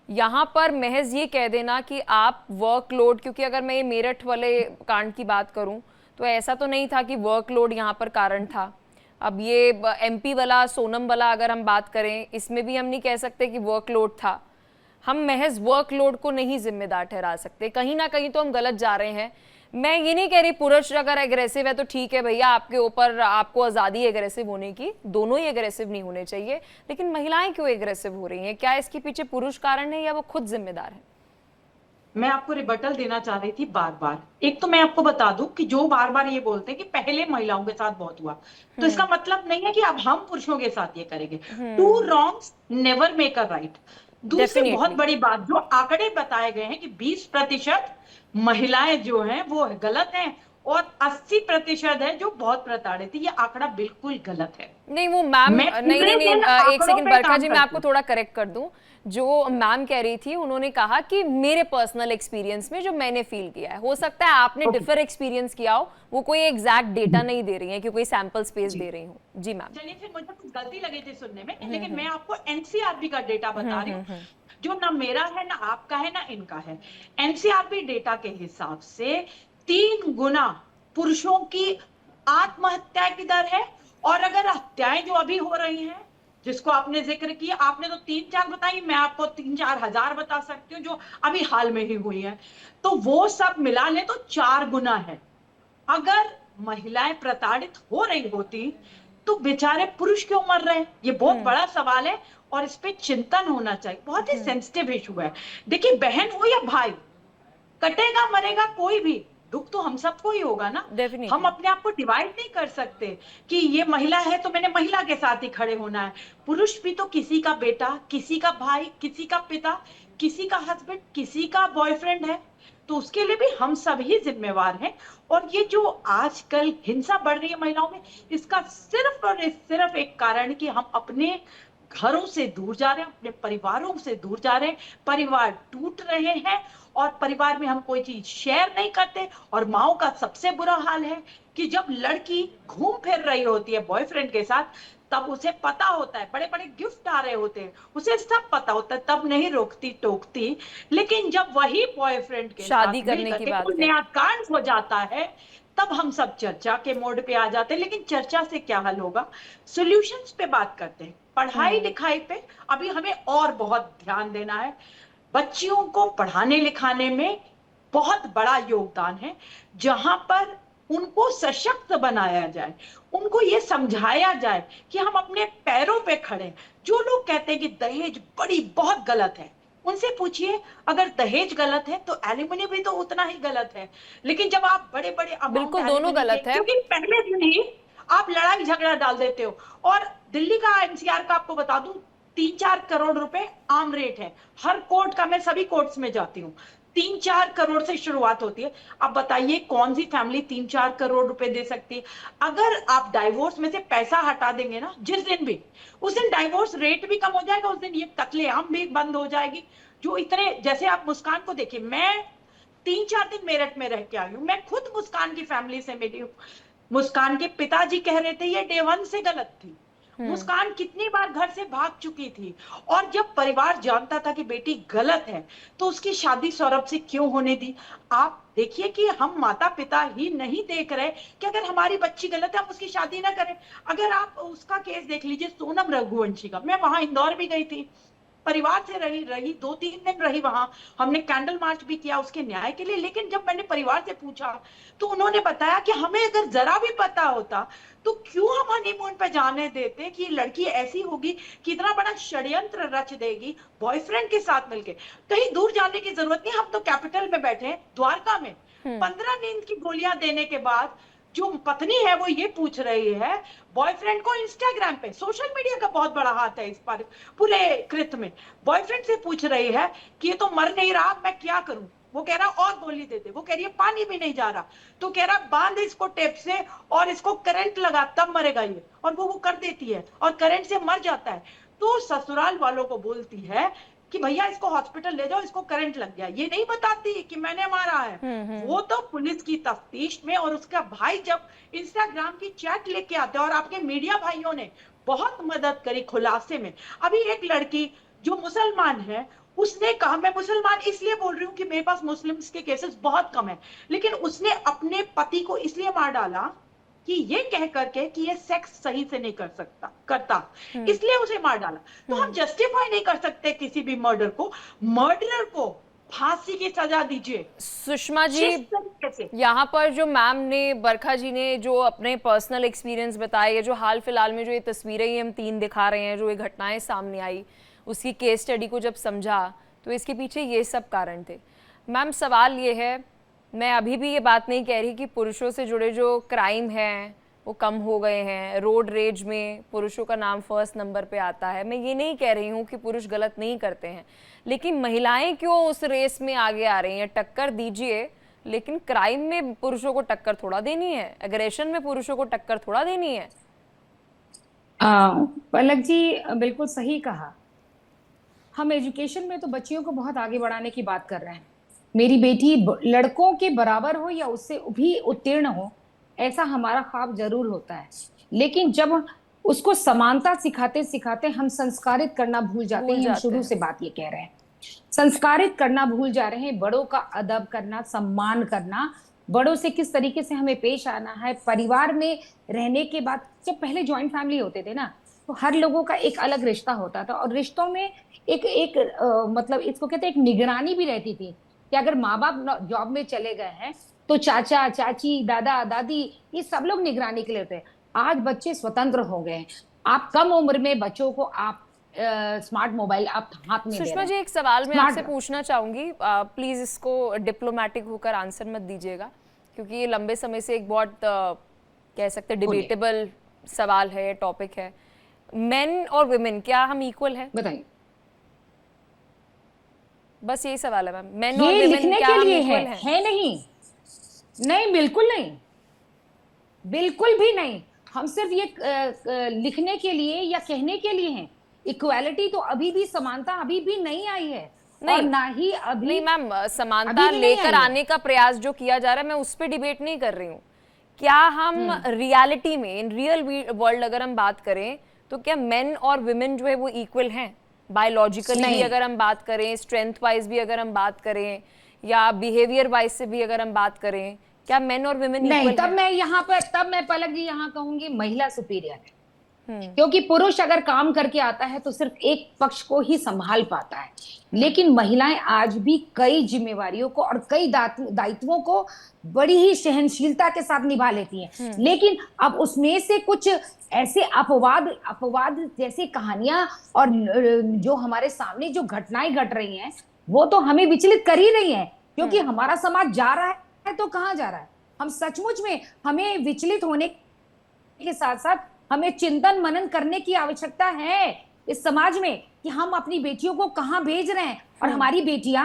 यहाँ पर महज ये कह देना कि आप वर्कलोड, क्योंकि अगर मैं ये मेरठ वाले कांड की बात करूँ तो ऐसा तो नहीं था कि वर्कलोड यहाँ पर कारण था। अब ये एमपी वाला, सोनम वाला अगर हम बात करें, इसमें भी हम नहीं कह सकते कि वर्कलोड था। हम महज वर्कलोड को नहीं जिम्मेदार ठहरा सकते, कहीं ना कहीं तो हम गलत जा रहे हैं। मैं ये नहीं कह रही पुरुष अगर एग्रेसिव है तो ठीक है भैया, आपके ऊपर, आपको आज़ादी है एग्रेसिव होने की, दोनों ही एग्रेसिव नहीं होने चाहिए, लेकिन महिलाएं क्यों एग्रेसिव हो रही हैं? क्या इसके पीछे पुरुष कारण है या वो खुद जिम्मेदार है? मैं आपको रिबटल देना चाह रही थी बार बार। एक तो मैं आपको बता दूं कि जो बार बार ये बोलते हैं कि पहले महिलाओं के साथ बहुत हुआ, तो इसका मतलब नहीं है कि अब हम पुरुषों के साथ ये करेंगे। Two wrongs never make a right. दूसरी बहुत बड़ी बात, जो आंकड़े बताए गए हैं कि 20% महिलाएं जो हैं वो गलत हैं और 80% है जो बहुत प्रताड़ित है, ये आंकड़ा बिल्कुल गलत है। नहीं वो मैम, नहीं, एक सेकंड बरखा जी, मैं आपको थोड़ा करेक्ट कर दूं। जो मैम कह रही थी, उन्होंने कहा कि मेरे पर्सनल एक्सपीरियंस में जो मैंने फील किया है, हो सकता है आपने डिफर एक्सपीरियंस किया हो, वो कोई एग्जैक्ट डेटा नहीं दे रही है कि कोई सैंपल स्पेस दे रही हूँ। जी मैम। चलिए, फिर मुझे कुछ गलती लगी थी सुनने में, लेकिन मैं आपको एनसीआरबी का डेटा बता रही हूँ, जो ना मेरा है, ना आपका है, ना इनका है। एनसीआरबी डेटा के हिसाब से 3 गुना पुरुषों की आत्महत्या की दर है, और अगर हत्याएं जो अभी हो रही हैं, जिसको आपने जिक्र किया, आपने तो 3-4 बताई, मैं आपको 3-4 हजार बता सकती हूँ जो अभी हाल में ही हुई है, तो वो सब मिला ले तो 4 गुना है। अगर महिलाएं प्रताड़ित हो रही होती तो बेचारे पुरुष क्यों मर रहे हैं? ये बहुत बड़ा सवाल है और इस पे चिंतन होना चाहिए। बहुत ही सेंसिटिव इशू है। देखिए, बहन हो या भाई, कटेगा मरेगा कोई भी, दुख तो हम सबको ही होगा ना। हम अपने आप को डिवाइड नहीं कर सकते कि ये महिला है तो मैंने महिला के साथ ही खड़े होना है। पुरुष भी तो किसी का बेटा, किसी का भाई, किसी का पिता, किसी का हस्बैंड, किसी का बॉयफ्रेंड है, तो उसके लिए भी हम सब ही जिम्मेवार हैं। और ये जो आजकल हिंसा बढ़ रही है महिलाओं में, इसका सिर्फ और सिर्फ एक कारण कि हम अपने घरों से दूर जा रहे हैं, अपने परिवारों से दूर जा रहे हैं, परिवार टूट रहे हैं, और परिवार में हम कोई चीज शेयर नहीं करते। और माओ का सबसे बुरा हाल है कि जब लड़की घूम फिर रही होती है बॉयफ्रेंड के साथ, तब उसे पता होता है, बड़े बड़े गिफ्ट आ रहे होते हैं, उसे सब पता होता है, तब नहीं रोकती टोकती। लेकिन जब वही बॉयफ्रेंड के शादी साथ करने की बात नया कांड हो जाता है, तब हम सब चर्चा के मोड पे आ जाते हैं। लेकिन चर्चा से क्या हल होगा? सॉल्यूशंस पे बात करते हैं। पढ़ाई लिखाई पे अभी हमें और बहुत ध्यान देना है। बच्चियों को पढ़ाने लिखाने में बहुत बड़ा योगदान है, जहां पर उनको सशक्त बनाया जाए, उनको ये समझाया जाए कि हम अपने पैरों पे खड़े। जो लोग कहते हैं कि दहेज बहुत गलत है, उनसे पूछिए, अगर दहेज गलत है तो एलिमनी भी तो उतना ही गलत है। लेकिन जब आप बड़े बड़े बिल्कुल दोनों गलत है, क्योंकि पहले दिन ही आप लड़ाई झगड़ा डाल देते हो। और दिल्ली का एनसीआर का आपको बता दूं, 3-4 करोड़ रुपए आम रेट है हर कोर्ट का। मैं सभी कोर्ट्स में जाती हूँ, 3-4 करोड़ से शुरुआत होती है। अब बताइए कौन सी फैमिली 3-4 करोड़ रुपए दे सकती है? अगर आप डाइवोर्स में से पैसा हटा देंगे ना जिस दिन भी, उस दिन डाइवोर्स रेट भी कम हो जाएगा, उस दिन ये कत्लेआम भी बंद हो जाएगी। जो इतने, जैसे आप मुस्कान को देखिए, मैं 3-4 दिन मेरठ में रह के आई हूँ, मैं खुद मुस्कान की फैमिली से मिली हूँ। मुस्कान के पिताजी कह रहे थे ये डे 1 से गलत थी। मुस्कान कितनी बार घर से भाग चुकी थी, और जब परिवार जानता था कि बेटी गलत है तो उसकी शादी सौरभ से क्यों होने दी? आप देखिए कि हम माता पिता ही नहीं देख रहे कि अगर हमारी बच्ची गलत है हम उसकी शादी ना करें। अगर आप उसका केस देख लीजिए, सोनम रघुवंशी का, मैं वहां इंदौर भी गई थी, परिवार से रही 2-3 दिन रही वहां, हमने कैंडल मार्च भी किया उसके न्याय के लिए। लेकिन जब मैंने परिवार से पूछा तो उन्होंने बताया कि हमें अगर जरा भी पता होता तो क्यों हम हनीमून पे जाने देते कि लड़की ऐसी होगी कि इतना बड़ा षड्यंत्र रच देगी बॉयफ्रेंड के साथ मिलके। कहीं दूर जाने की जरूरत नहीं, हम तो कैपिटल में बैठे हैं, द्वारका में। 15 नींद की गोलियां देने के बाद जो पत्नी है वो ये पूछ रही है बॉयफ्रेंड को, इंस्टाग्राम पे, सोशल मीडिया का बहुत बड़ा हाथ है इस पर पूरे कृत्य में, बॉयफ्रेंड से पूछ रही है कि ये तो मर नहीं रहा, मैं क्या करूं? वो कह रहा और गोली दे दे, वो कह रही है पानी भी नहीं जा रहा, तो कह रहा बांध इसको टेप से और इसको करंट लगा तब मरेगा ये, और वो कर देती है और करंट से मर जाता है। तो ससुराल वालों को बोलती है कि भैया इसको हॉस्पिटल ले जाओ, इसको करंट लग गया। ये नहीं बताती कि मैंने मारा है। वो तो पुलिस की तफ्तीश में, और उसका भाई जब इंस्टाग्राम की चैट लेके आते हैं, और आपके मीडिया भाइयों ने बहुत मदद करी खुलासे में। अभी एक लड़की जो मुसलमान है, उसने कहा, मैं मुसलमान इसलिए बोल रही हूँ कि मेरे पास मुस्लिम्स के केसेस बहुत कम है, लेकिन उसने अपने पति को इसलिए मार डाला कि ये कह करके कि ये सेक्स सही से नहीं करता इसलिए उसे मार डाला। तो हम जस्टिफाई नहीं कर सकते किसी भी मर्डर को। मर्डरर को फांसी की सजा दीजिए। सुषमा जी, यहाँ पर जो मैम ने, बरखा जी ने जो अपने पर्सनल एक्सपीरियंस बताए, जो हाल फिलहाल में जो ये तस्वीरें ही हम 3 दिखा रहे हैं, जो ये घटनाएं सामने आई, उसकी केस स्टडी को जब समझा तो इसके पीछे ये सब कारण थे। मैम, सवाल ये है, मैं अभी भी ये बात नहीं कह रही कि पुरुषों से जुड़े जो क्राइम हैं वो कम हो गए हैं, रोड रेज में पुरुषों का नाम फर्स्ट नंबर पे आता है, मैं ये नहीं कह रही हूँ कि पुरुष गलत नहीं करते हैं, लेकिन महिलाएं क्यों उस रेस में आगे आ रही हैं? टक्कर दीजिए, लेकिन क्राइम में पुरुषों को टक्कर थोड़ा देनी है, एग्रेशन में पुरुषों को टक्कर थोड़ा देनी है। पलक जी बिल्कुल सही कहा। हम एजुकेशन में तो बच्चियों को बहुत आगे बढ़ाने की बात कर रहे हैं। मेरी बेटी लड़कों के बराबर हो या उससे भी उत्तीर्ण हो, ऐसा हमारा ख्वाब जरूर होता है, लेकिन जब उसको समानता सिखाते सिखाते हम संस्कारित करना भूल जाते हैं। हम शुरू से बात ये कह रहे हैं, संस्कारित करना भूल जा रहे हैं। बड़ों का अदब करना, सम्मान करना, बड़ों से किस तरीके से हमें पेश आना है। परिवार में रहने के बाद, जब पहले जॉइंट फैमिली होते थे ना, तो हर लोगों का एक अलग रिश्ता होता था, और रिश्तों में एक मतलब इसको कहते हैं एक निगरानी भी रहती थी कि अगर माँ बाप जॉब में चले गए हैं तो चाचा चाची, दादा दादी, ये सब लोग निगरानी के लिए होते हैं। आज बच्चे स्वतंत्र हो गए हैं। आप कम उम्र में बच्चों को आप स्मार्ट मोबाइल आप हाथ में। सुषमा जी, एक सवाल मैं आपसे पूछना चाहूंगी, प्लीज इसको डिप्लोमेटिक होकर आंसर मत दीजिएगा, क्योंकि ये लंबे समय से एक बहुत कह सकते डिबेटेबल सवाल है, टॉपिक है। मेन और वुमेन, क्या हम इक्वल है? बताइए। बस यही सवाल है मैम, मेन और वुमेन क्या हम इक्वल है? नहीं, बिल्कुल नहीं, बिल्कुल भी नहीं। हम सिर्फ ये लिखने के लिए या कहने के लिए हैं। इक्वालिटी तो अभी भी, समानता अभी भी नहीं आई है। नहीं, और ना ही अभी। नहीं मैम, समानता लेकर आने का प्रयास जो किया जा रहा है, मैं उस पर डिबेट नहीं कर रही हूँ। क्या हम रियलिटी में, इन रियल वर्ल्ड अगर हम बात करें, तो क्या मेन और वुमेन जो है वो इक्वल हैं? बायोलॉजिकली भी अगर हम बात करें, स्ट्रेंथ वाइज भी अगर हम बात करें, या बिहेवियर वाइज से भी अगर हम बात करें, क्या मेन और वुमेन इक्वल हैं? तब मैं पलक जी यहाँ कहूंगी महिला सुपीरियर है। क्योंकि पुरुष अगर काम करके आता है तो सिर्फ एक पक्ष को ही संभाल पाता है, लेकिन महिलाएं आज भी कई जिम्मेवारियों को और कई दायित्वों को बड़ी ही सहनशीलता के साथ निभा लेती हैं। लेकिन अब उसमें से कुछ ऐसे अपवाद जैसी कहानियां और जो हमारे सामने जो घटनाएं घट रही हैं, वो तो हमें विचलित कर ही रही हैं। क्योंकि हमारा समाज जा रहा है तो कहाँ जा रहा है? हम सचमुच में, हमें विचलित होने के साथ साथ हमें चिंतन मनन करने की आवश्यकता है इस समाज में कि हम अपनी बेटियों को कहाँ भेज रहे हैं। और हमारी बेटियां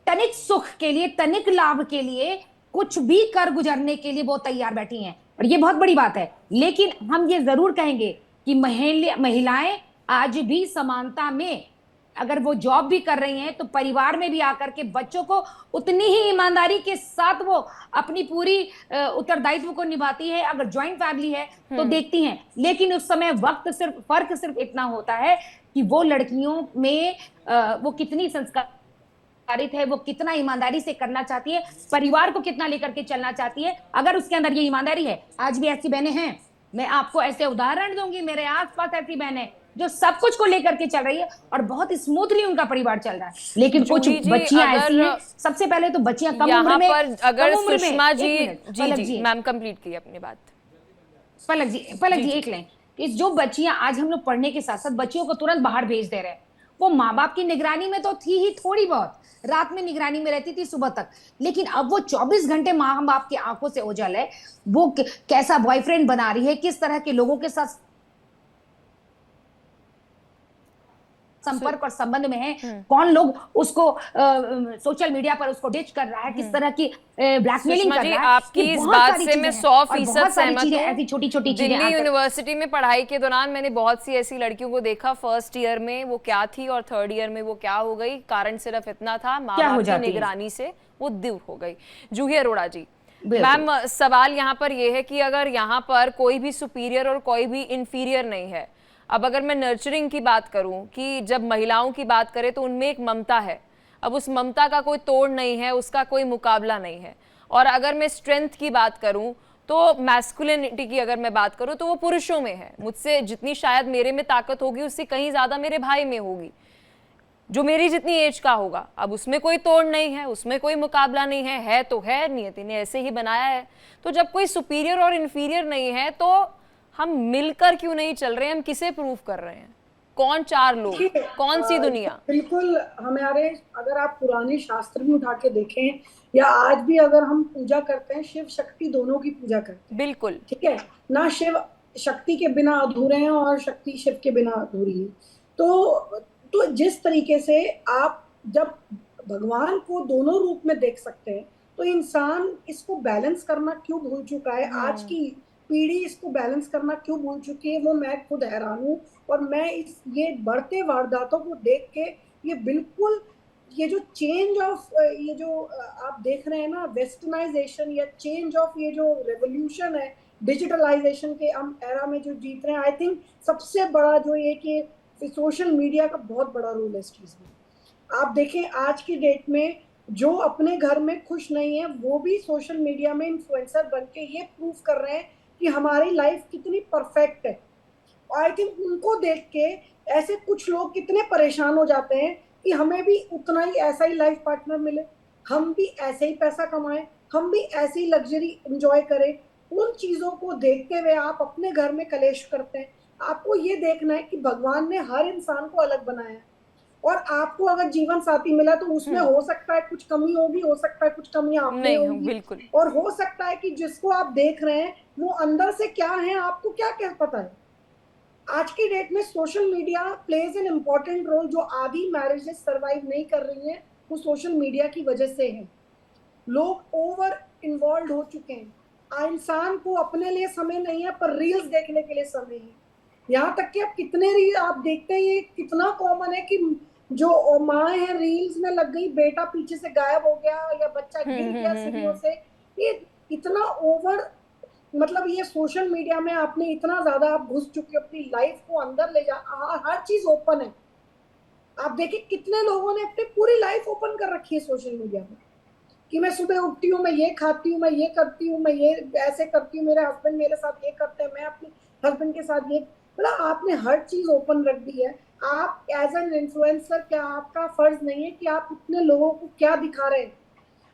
तनिक सुख के लिए, तनिक लाभ के लिए कुछ भी कर गुजरने के लिए वो तैयार बैठी हैं, और ये बहुत बड़ी बात है। लेकिन हम ये जरूर कहेंगे कि महिलाएं आज भी समानता में, अगर वो जॉब भी कर रही हैं तो परिवार में भी आकर के बच्चों को उतनी ही ईमानदारी के साथ वो अपनी पूरी उत्तरदायित्व को निभाती है। अगर जॉइंट फैमिली है तो देखती हैं, लेकिन उस समय फर्क सिर्फ इतना होता है कि वो लड़कियों में वो कितनी संस्कारित है, वो कितना ईमानदारी से करना चाहती है, परिवार को कितना लेकर के चलना चाहती है। अगर उसके अंदर ये ईमानदारी है, आज भी ऐसी बहनें हैं, मैं आपको ऐसे उदाहरण दूंगी, मेरे आसपास ऐसी बहनें जो सब कुछ को लेकर के चल रही है और बहुत स्मूथली उनका परिवार चल रहा है। लेकिन कुछ बच्चियां ऐसी हैं, सबसे पहले तो बच्चियां कम उम्र में, अगर सुषमा जी मैम कंप्लीट की अपनी बात। पलक जी एक लें कि जो बच्चियां आज हम लोग पढ़ने के साथ साथ बच्चियों को तुरंत बाहर भेज दे रहे हैं, वो माँ बाप की निगरानी में तो थी ही थोड़ी बहुत, रात में निगरानी में रहती थी सुबह तक, लेकिन अब वो 24 घंटे माँ बाप की आंखों से ओझल है। वो कैसा बॉयफ्रेंड बना रही है, किस तरह के लोगों के साथ संपर्क और संबंध में है, कौन लोग उसको सोशल मीडिया पर उसको डिच कर रहा है, किस तरह की ब्लैकमेलिंग कर रहा है। आपकी इस बात से मैं 100% सहमत हूं। ऐसी छोटी-छोटी चीजें दिल्ली यूनिवर्सिटी में पढ़ाई के दौरान मैंने बहुत सी ऐसी लड़कियों को देखा, फर्स्ट ईयर में वो क्या थी और थर्ड ईयर में वो क्या हो गई। कारण सिर्फ इतना था, माँ बाप की निगरानी से वो दूर हो गई। जूही अरोड़ा जी, मैम सवाल यहाँ पर यह है कि अगर यहाँ पर कोई भी सुपीरियर और कोई भी इंफीरियर नहीं है, अब अगर मैं नर्चरिंग की बात करूं कि जब महिलाओं की बात करें तो उनमें एक ममता है, अब उस ममता का कोई तोड़ नहीं है, उसका कोई मुकाबला नहीं है। और अगर मैं स्ट्रेंथ की बात करूं तो मैस्कुलिनिटी की अगर मैं बात करूं तो वो पुरुषों में है। मुझसे जितनी शायद मेरे में ताकत होगी उससे कहीं ज्यादा मेरे भाई में होगी, जो मेरी जितनी एज का होगा। अब उसमें कोई तोड़ नहीं है, उसमें कोई मुकाबला नहीं है तो है, नियति ने ऐसे ही बनाया है। तो जब कोई सुपीरियर और इन्फीरियर नहीं है तो हम मिलकर क्यों नहीं चल रहे हैं? हम किसे प्रूव कर रहे हैं? कौन चार लोग, कौन सी दुनिया? बिल्कुल हमारे, अगर आप पुराने शास्त्र भी उठा के देखें या आज भी अगर हम पूजा करते हैं, शिव शक्ति दोनों की पूजा करते हैं। बिल्कुल, ठीक है ना, शिव शक्ति के बिना अधूरे हैं और शक्ति शिव के बिना अधूरी है। तो जिस तरीके से आप जब भगवान को दोनों रूप में देख सकते हैं, तो इंसान इसको बैलेंस करना क्यों भूल चुका है? आज की पीढ़ी इसको बैलेंस करना क्यों भूल चुकी है? वो मैं खुद हैरान हूँ। और मैं ये बढ़ते वारदातों को देख के ये बिल्कुल, ये जो चेंज ऑफ, ये जो आप देख रहे हैं ना, वेस्टर्नाइजेशन या चेंज ऑफ, ये जो रेवोल्यूशन है डिजिटलाइजेशन के हम एरा में जो जीत रहे हैं, आई थिंक सबसे बड़ा जो ये कि सोशल मीडिया का बहुत बड़ा रोल है इस चीज में। आप देखें आज की डेट में जो अपने घर में खुश नहीं है वो भी सोशल मीडिया में इन्फ्लुएंसर बन के ये प्रूव कर रहे हैं कि हमारी लाइफ कितनी परफेक्ट है। और आई थिंक उनको देख के ऐसे कुछ लोग कितने परेशान हो जाते हैं कि हमें भी उतना ही ऐसा ही लाइफ पार्टनर मिले, हम भी ऐसे ही पैसा कमाएं, हम भी ऐसी लग्जरी एंजॉय करें। उन चीजों को देखते हुए आप अपने घर में कलेश करते हैं। आपको ये देखना है कि भगवान ने हर इंसान को अलग बनाया है, और आपको अगर जीवन साथी मिला तो उसमें हो सकता है कुछ कमी होगी, हो सकता है कुछ कमियां आप में होगी, बिल्कुल। और हो सकता है कि जिसको आप देख रहे हैं वो अंदर से क्या है आपको क्या क्या पता है। आज की डेट में social media plays an important role. जो आधी मैरिजेस सर्वाइव नहीं कर रही हैं वो सोशल मीडिया की वजह से है। लोग ओवर इन्वॉल्व हो चुके हैं। इंसान को अपने लिए समय नहीं है पर रील्स देखने के लिए समय है। यहाँ तक कि अब कितने रील आप देखते हैं, ये कितना कॉमन है कि जो माँ है रील्स में लग गई, बेटा पीछे से गायब हो गया या बच्चा गिर गया सीढ़ियों से। ये इतना ओवर, मतलब ये सोशल मीडिया में आपने इतना ज्यादा आप घुस चुके हो, अपनी लाइफ को अंदर ले जा, हर चीज ओपन है। आप देखिए कितने लोगों ने अपनी पूरी लाइफ ओपन कर रखी है सोशल मीडिया में, कि मैं सुबह उठती हूँ, मैं ये खाती हूँ, मैं ये करती हूँ, मैं ये ऐसे करती हूँ, मेरे हस्बैंड मेरे साथ ये करते हैं, मैं अपने हस्बैंड के साथ ये, मतलब आपने हर चीज ओपन रख दी है। आप एज एन इन्फ्लुएंसर, क्या आपका फर्ज नहीं है कि आप इतने लोगों को क्या दिखा रहे हैं,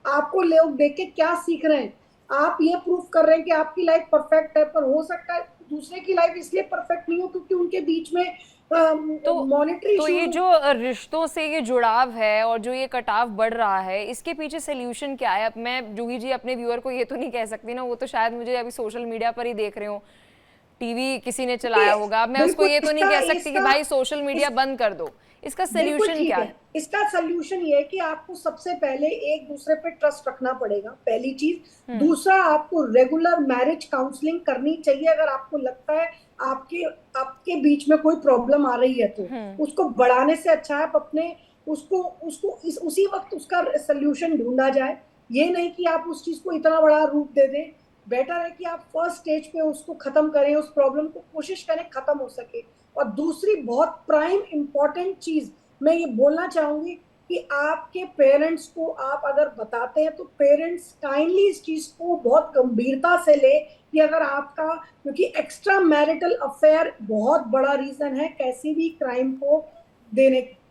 आपको लोग देख के क्या सीख रहे हैं? आप ये प्रूफ कर रहे हैं कि आपकी लाइफ परफेक्ट है, पर हो सकता है दूसरे की लाइफ इसलिए परफेक्ट नहीं हो क्योंकि उनके बीच में मॉनेटरी। तो ये जो रिश्तों से ये जुड़ाव है और जो ये कटाव बढ़ रहा है, इसके पीछे सोल्यूशन क्या है? अब मैं जूही जी अपने व्यूअर को ये तो नहीं कह सकती ना, वो तो शायद मुझे अभी सोशल मीडिया पर ही देख रहे हो, टीवी किसी ने चलाया होगा। अब मैं उसको ये तो नहीं कह सकती कि भाई सोशल मीडिया बंद कर दो। इसका सोल्यूशन क्या है? इसका सोल्यूशन ये है कि आपको सबसे पहले एक दूसरे पे ट्रस्ट रखना पड़ेगा, पहली चीज। दूसरा, आपको रेगुलर मैरिज काउंसलिंग करनी चाहिए। अगर आपको लगता है आपके बीच में कोई प्रॉब्लम आ रही है तो उसको बढ़ाने से अच्छा है आप अपने उसको उसी वक्त उसका सोल्यूशन ढूंढा जाए। ये नहीं कि आप उस चीज को इतना बड़ा रूप दे दें। बेटर है कि आप फर्स्ट स्टेज पे उसको खत्म करें, उस प्रॉब्लम को कोशिश करें खत्म हो सके। और दूसरी बहुत प्राइम इम्पोर्टेंट चीज मैं ये बोलना चाहूंगी कि आपके पेरेंट्स को आप अगर बताते हैं तो पेरेंट्स काइंडली इस चीज को बहुत गंभीरता से ले कि अगर आपका, क्योंकि एक्स्ट्रा मैरिटल अफेयर बहुत बड़ा रीजन है कैसी भी क्राइम को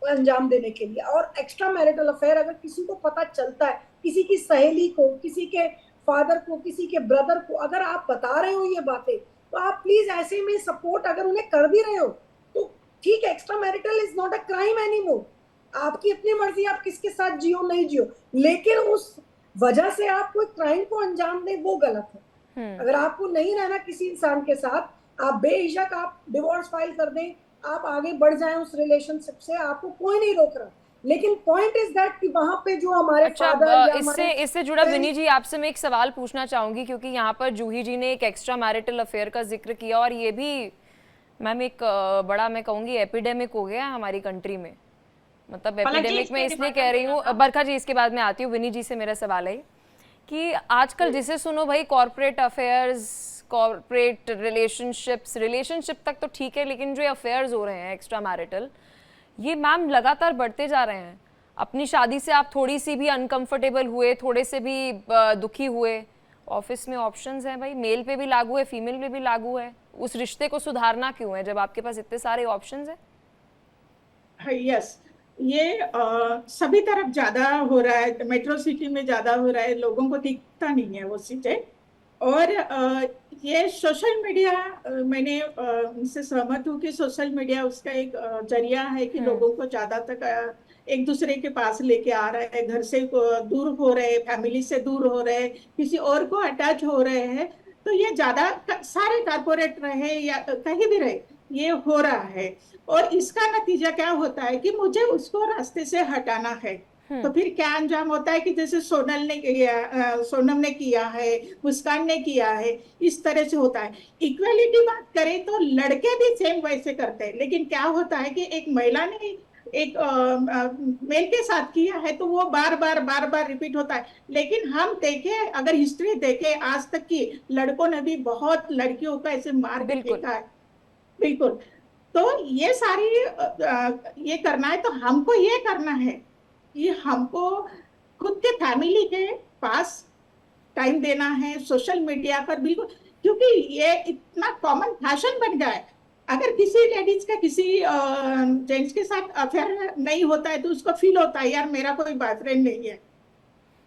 अंजाम देने के लिए। और एक्स्ट्रा मैरिटल अफेयर अगर किसी को पता चलता है, किसी की सहेली को, किसी के फादर को, किसी के ब्रदर को, अगर आप बता रहे हो ये बातें, तो आप प्लीज ऐसे में सपोर्ट अगर उन्हें कर भी रहे हो तो ठीक है, extra marital is not a crime anymore. आपकी अपनी मर्जी, आप किसके साथ जियो नहीं जियो, लेकिन उस वजह से आप कोई क्राइम को अंजाम दें वो गलत है। अगर आपको नहीं रहना किसी इंसान के साथ, आप बेहिचक आप डिवोर्स फाइल कर दें, आप आगे बढ़ जाएं उस रिलेशनशिप से, आपको कोई नहीं रोक रहा। लेकिन पॉइंट इज दैट कि वहां पे जो हमारे फादर, इससे जुड़ा विनी जी आपसे मैं एक सवाल पूछना चाहूंगी, क्योंकि यहाँ पर जूही जी ने एक एक्स्ट्रा मैरिटल अफेयर का जिक्र किया और ये भी मैम एक बड़ा, मैं कहूंगी एपिडेमिक हो गया हमारी कंट्री में। मतलब एपिडेमिक में इसलिए कह रही हूँ, बरखा जी इसके बाद में आती हूँ, विनी जी से मेरा सवाल है कि आजकल जिसे सुनो भाई कॉर्पोरेट अफेयर्स, कॉर्पोरेट रिलेशनशिप तक तो ठीक है, लेकिन जो अफेयर्स हो रहे हैं एक्स्ट्रा मैरिटल, ये मैम लगातार बढ़ते जा रहे हैं। अपनी शादी से आप थोड़ी सी भी अनकंफर्टेबल हुए, थोड़े से भी दुखी हुए ऑफिस में ऑप्शंस हैं भाई, मेल पे भी लागू है, फीमेल पे भी लागू है, उस रिश्ते को सुधारना क्यों है जब आपके पास इतने सारे ऑप्शंस हैं? यस, ये सभी तरफ ज्यादा हो रहा है, मेट्रो सिटी में ज्यादा हो रहा है, लोगों को दिखता नहीं है वो चीजें। और ये सोशल मीडिया, मैंने उनसे सहमत हूँ कि सोशल मीडिया उसका एक जरिया है कि लोगों को ज्यादा तक एक दूसरे के पास लेके आ रहा है, घर से दूर हो रहे, फैमिली से दूर हो रहे, किसी और को अटैच हो रहे हैं। तो ये ज्यादा सारे कारपोरेट रहे या कहीं भी रहे, ये हो रहा है। और इसका नतीजा क्या होता है कि मुझे उसको रास्ते से हटाना है। तो फिर क्या अंजाम होता है कि जैसे सोनम ने किया है, मुस्कान ने किया है, इस तरह से होता है। इक्वलिटी बात करें तो लड़के भी सेम वैसे करते हैं, लेकिन क्या होता है कि एक महिला ने एक मेल के साथ किया है तो वो बार बार रिपीट होता है। लेकिन हम देखें, अगर हिस्ट्री देखें आज तक की, लड़कों ने भी बहुत लड़कियों को ऐसे मार के फेंका है। बिल्कुल। तो ये सारी ये करना है, तो हमको ये करना है कि हमको खुद के फैमिली के पास टाइम देना है, सोशल मीडिया पर बिल्कुल, क्योंकि ये इतना कॉमन फैशन बन गया है। अगर किसी लेडीज का किसी जेंट्स के साथ अफेयर नहीं होता है तो उसको फील होता है यार मेरा कोई बॉयफ्रेंड नहीं है,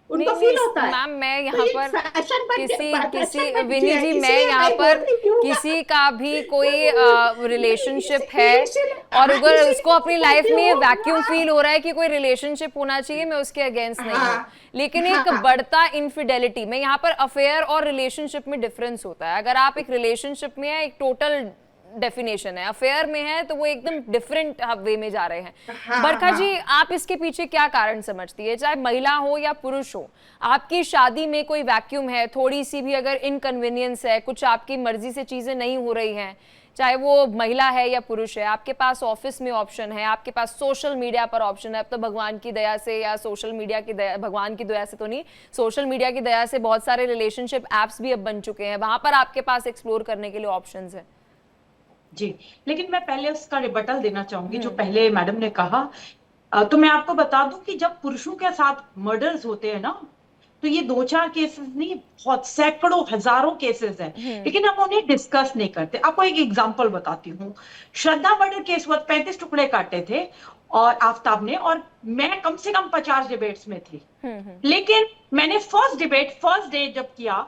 उनको फील होता है। मैम मैं तो यहाँ ये पर फैशन बन किसी बन विनी गया है। जी, मैं इसलिए यहाँ मैं पर बोल रही हूँ किसी का भी कोई रिलेशनशिप है और अगर इसीलिए उसको अपनी मैं लाइफ बोलती में हूँ, वैक्यूम फील हो रहा है कि कोई रिलेशनशिप होना चाहिए, मैं उसके अगेंस्ट नहीं हूँ। लेकिन एक बढ़ता इनफिडेलिटी में, यहाँ पर अफेयर और रिलेशनशिप में डिफरेंस होता है। अगर आप एक रिलेशनशिप में है, एक टोटल डेफिनेशन है, अफेयर में है तो वो एकदम डिफरेंट वे में जा रहे हैं। बरखा जी, आप इसके पीछे क्या कारण समझती है? चाहे महिला हो या पुरुष हो, आपकी शादी में कोई वैक्यूम है, थोड़ी सी भी अगर इनकन्वीनियंस है, कुछ आपकी मर्जी से चीजें नहीं हो रही हैं, चाहे वो महिला है या पुरुष है, आपके पास ऑफिस में ऑप्शन है, आपके पास सोशल मीडिया पर ऑप्शन है। अब तो भगवान की दया से, या सोशल मीडिया की दया, भगवान की दया से तो नहीं, सोशल मीडिया की दया से बहुत सारे रिलेशनशिप एप्स भी अब बन चुके हैं, वहां पर आपके पास एक्सप्लोर करने के लिए ऑप्शंस है। जी, लेकिन मैं पहले उसका रिबटल देना चाहूंगी जो पहले मैडम ने कहा। तो मैं आपको बता दूं कि जब पुरुषों के साथ मर्डर्स होते हैं ना, तो ये 2-4 केसेस नहीं, बहुत सैकड़ों हजारों केसेस हैं, लेकिन हम उन्हें डिस्कस नहीं करते। आपको एक एग्जांपल बताती हूँ। श्रद्धा मर्डर केस हुआ, 35 टुकड़े काटे थे और आफ्ताब ने, और मैं कम से कम 50 डिबेट्स में थी। लेकिन मैंने फर्स्ट डे जब किया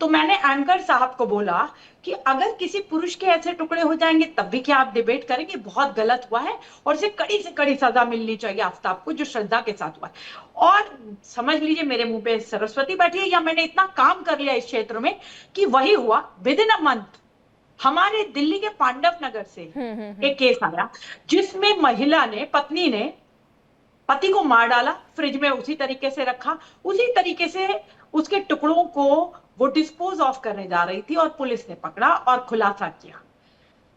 तो मैंने एंकर साहब को बोला कि अगर किसी पुरुष के ऐसे टुकड़े हो जाएंगे तब भी क्या आप डिबेट करेंगे? बहुत गलत हुआ है और इसे कड़ी से कड़ी सजा मिलनी चाहिए आफ्ताब को, जो श्रद्धा के साथ हुआ है। और समझ लीजिए मेरे मुंह पे सरस्वती बैठी है, या मैंने इतना काम कर लिया इस क्षेत्र में कि वही हुआ। विद इन अ मंथ हमारे दिल्ली के पांडव नगर से एक केस आया जिसमें महिला ने, पत्नी ने पति को मार डाला, फ्रिज में उसी तरीके से रखा, उसी तरीके से उसके टुकड़ों को वो डिस्पोज ऑफ करने जा रही थी और पुलिस ने पकड़ा और खुलासा किया।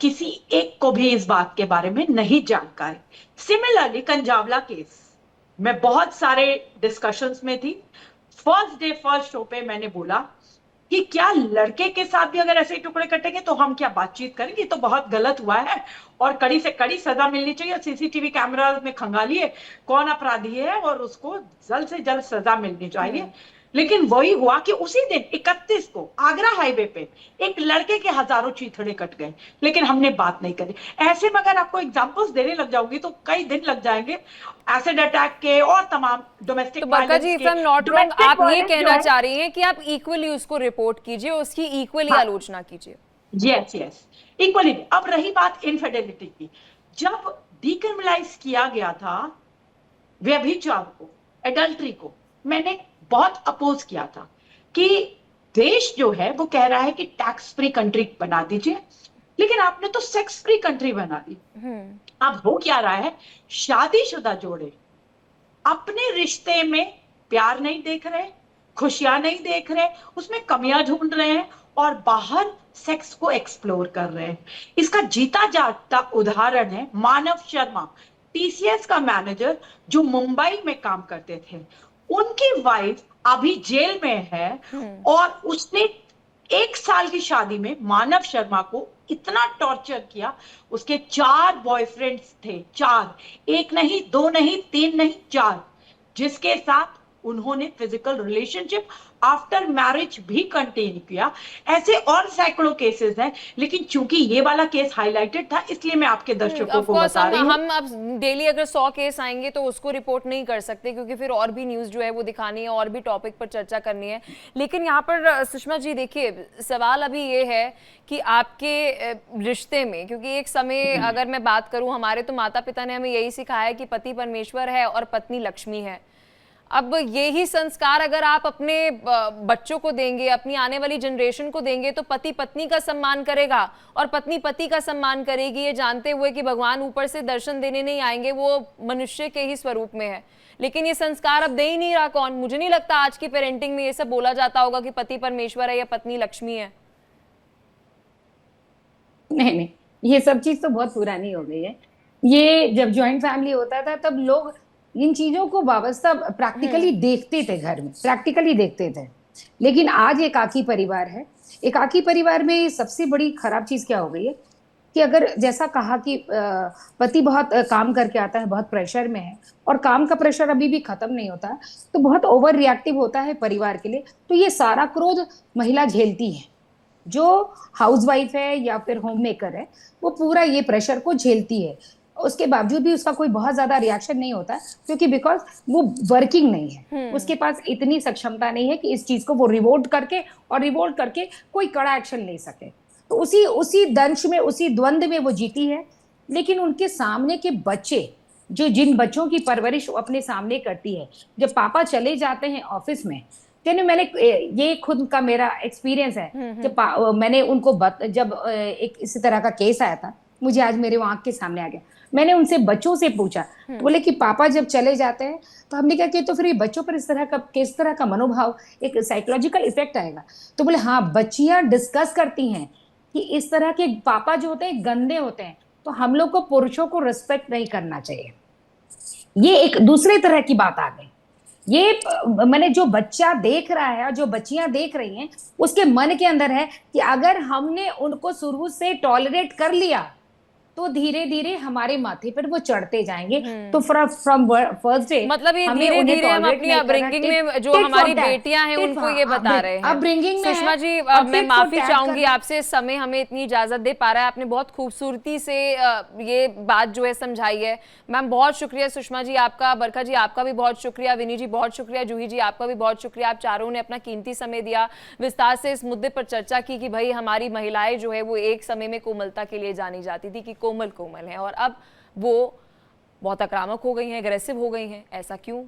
किसी एक को भी इस बात के बारे में नहीं जानकारी। सिमिलरली कंजावला केस, मैं बहुत सारे डिस्कशंस में थी। फर्स्ट शो पे मैंने बोला कि क्या लड़के के साथ भी अगर ऐसे टुकड़े कटेंगे तो हम क्या बातचीत करेंगे? तो बहुत गलत हुआ है और कड़ी से कड़ी सजा मिलनी चाहिए। सीसीटीवी कैमरा में खंगालिए कौन अपराधी है और उसको जल्द से जल्द सजा मिलनी चाहिए। लेकिन वही हुआ कि उसी दिन 31 को आगरा हाईवे पे एक लड़के के हजारों चीथड़े कट गए, लेकिन हमने बात नहीं करी। ऐसे में अगर आपको एग्जांपल्स देने लग जाऊंगी तो कई दिन लग जाएंगे, एसिड अटैक के और तमाम डोमेस्टिक तो Barkha ji, if I am not wrong, आप ये कहना चाह रही हैं कि आप इक्वली उसको रिपोर्ट कीजिए, उसकी इक्वली आलोचना कीजिए। Yes, equally. अब रही बात इनफिडेलिटी की, जब डीक्रिमिनलाइज किया गया था व्यभिचार को, एडल्ट्री को, मैंने बहुत अपोज किया था कि देश जो है वो कह रहा है कि टैक्स फ्री कंट्री बना दीजिए, लेकिन आपने तो सेक्स फ्री कंट्री बना दी। अब हो क्या रहा है, शादीशुदा जोड़े अपने रिश्ते में प्यार नहीं देख रहे, खुशियां नहीं देख रहे, उसमें कमियां ढूंढ रहे हैं और बाहर सेक्स को एक्सप्लोर कर रहे हैं। इसका जीता जागता उदाहरण है मानव शर्मा, टीसीएस का मैनेजर जो मुंबई में काम करते थे। उनकी वाइफ अभी जेल में है और उसने 1 साल की शादी में मानव शर्मा को इतना टॉर्चर किया। उसके 4 बॉयफ्रेंड्स थे, 4, 1 नहीं, 2 नहीं, 3 नहीं, 4, जिसके साथ उन्होंने फिजिकल रिलेशनशिप आफ्टर मैरिज भी कंटेन किया। ऐसे और सैकड़ों केसेस हैं, लेकिन चूंकि ये वाला केस हाईलाइटेड था इसलिए मैं आपके दर्शकों को बता रही हूँ। हम अब डेली अगर 100 केस आएंगे तो उसको रिपोर्ट नहीं कर सकते, क्योंकि फिर और भी न्यूज़ जो है वो दिखानी है और भी टॉपिक पर चर्चा करनी है। लेकिन यहाँ पर सुषमा जी देखिए, सवाल अभी ये है कि आपके रिश्ते में, क्योंकि एक समय अगर मैं बात करूं, हमारे तो माता पिता ने हमें यही सिखाया कि पति परमेश्वर है और पत्नी लक्ष्मी है। अब यही संस्कार अगर आप अपने बच्चों को देंगे, अपनी आने वाली जनरेशन को देंगे, तो पति पत्नी का सम्मान करेगा और पत्नी पति का सम्मान करेगी, ये जानते हुए कि भगवान ऊपर से दर्शन देने नहीं आएंगे, वो मनुष्य के ही स्वरूप में है। लेकिन ये संस्कार अब दे ही नहीं रहा कौन। मुझे नहीं लगता आज की पेरेंटिंग में ये सब बोला जाता होगा कि पति परमेश्वर है या पत्नी लक्ष्मी है। नहीं, ये सब चीज तो बहुत पुरानी हो गई है। ये जब जॉइंट फैमिली होता था तब लोग इन चीजों को वाबस्ता प्रैक्टिकली देखते थे, घर में प्रैक्टिकली देखते थे। लेकिन आज एकाकी परिवार है। एकाकी परिवार में सबसे बड़ी खराब चीज क्या हो गई है कि अगर जैसा कहा कि पति बहुत काम करके आता है, बहुत प्रेशर में है और काम का प्रेशर अभी भी खत्म नहीं होता, तो बहुत ओवर रिएक्टिव होता है परिवार के लिए, तो ये सारा क्रोध महिला झेलती है। जो हाउसवाइफ है या फिर होम मेकर है वो पूरा ये प्रेशर को झेलती है। उसके बावजूद भी उसका कोई बहुत ज्यादा रिएक्शन नहीं होता, क्योंकि बिकॉज वो वर्किंग नहीं है, उसके पास इतनी सक्षमता नहीं है कि इस चीज को वो रिवोल्ट करके कोई कड़ा एक्शन ले सके। तो उसी दंश में, उसी द्वंद में वो जीती है। लेकिन उनके सामने के बच्चे, जिन बच्चों की परवरिश वो अपने सामने करती है, जब पापा चले जाते हैं ऑफिस में, मैंने ये खुद का मेरा एक्सपीरियंस है। जब मैंने उनको जब एक इसी तरह का केस आया था, मुझे आज मेरे आंख के सामने आ गया। मैंने उनसे बच्चों से पूछा, तो बोले कि पापा जब चले जाते हैं, तो हमने कहा कि तो फिर ये बच्चों पर किस तरह का मनोभाव, एक साइकोलॉजिकल इफेक्ट आएगा। तो बोले हाँ, बच्चियां डिस्कस करती हैं कि इस तरह के पापा जो होते हैं गंदे होते हैं, तो हम लोग को पुरुषों को रिस्पेक्ट नहीं करना चाहिए। ये एक दूसरे तरह की बात आ गई। ये मैंने जो बच्चा देख रहा है, जो बच्चियां देख रही हैं, उसके मन के अंदर है कि अगर हमने उनको शुरू से टॉलरेट कर लिया तो धीरे धीरे हमारे माथे पर वो चढ़ते जाएंगे। तो फ्रॉम फर्स्ट डे मतलब ये धीरे धीरे हम अपनी अपब्रिंगिंग में जो हमारी बेटियां हैं उनको ये बता रहे हैं। अपब्रिंगिंग में सुषमा जी, मैं माफी चाहूंगी आपसे, समय हमें इतनी इजाजत दे पा रहा है। आपने बहुत खूबसूरती से ये बात जो है समझाई है। मैम बहुत शुक्रिया सुषमा जी आपका, बरखा जी आपका भी बहुत शुक्रिया, विनी जी बहुत शुक्रिया, जूही जी आपका भी बहुत शुक्रिया। आप चारों ने अपना कीमती समय दिया, विस्तार से इस मुद्दे पर चर्चा की कि भाई हमारी महिलाएं जो है वो एक समय में कोमलता के लिए जानी जाती थी कि कोमल है, और अब वो बहुत आक्रामक हो गई हैं, एग्रेसिव हो गई हैं। ऐसा क्यों?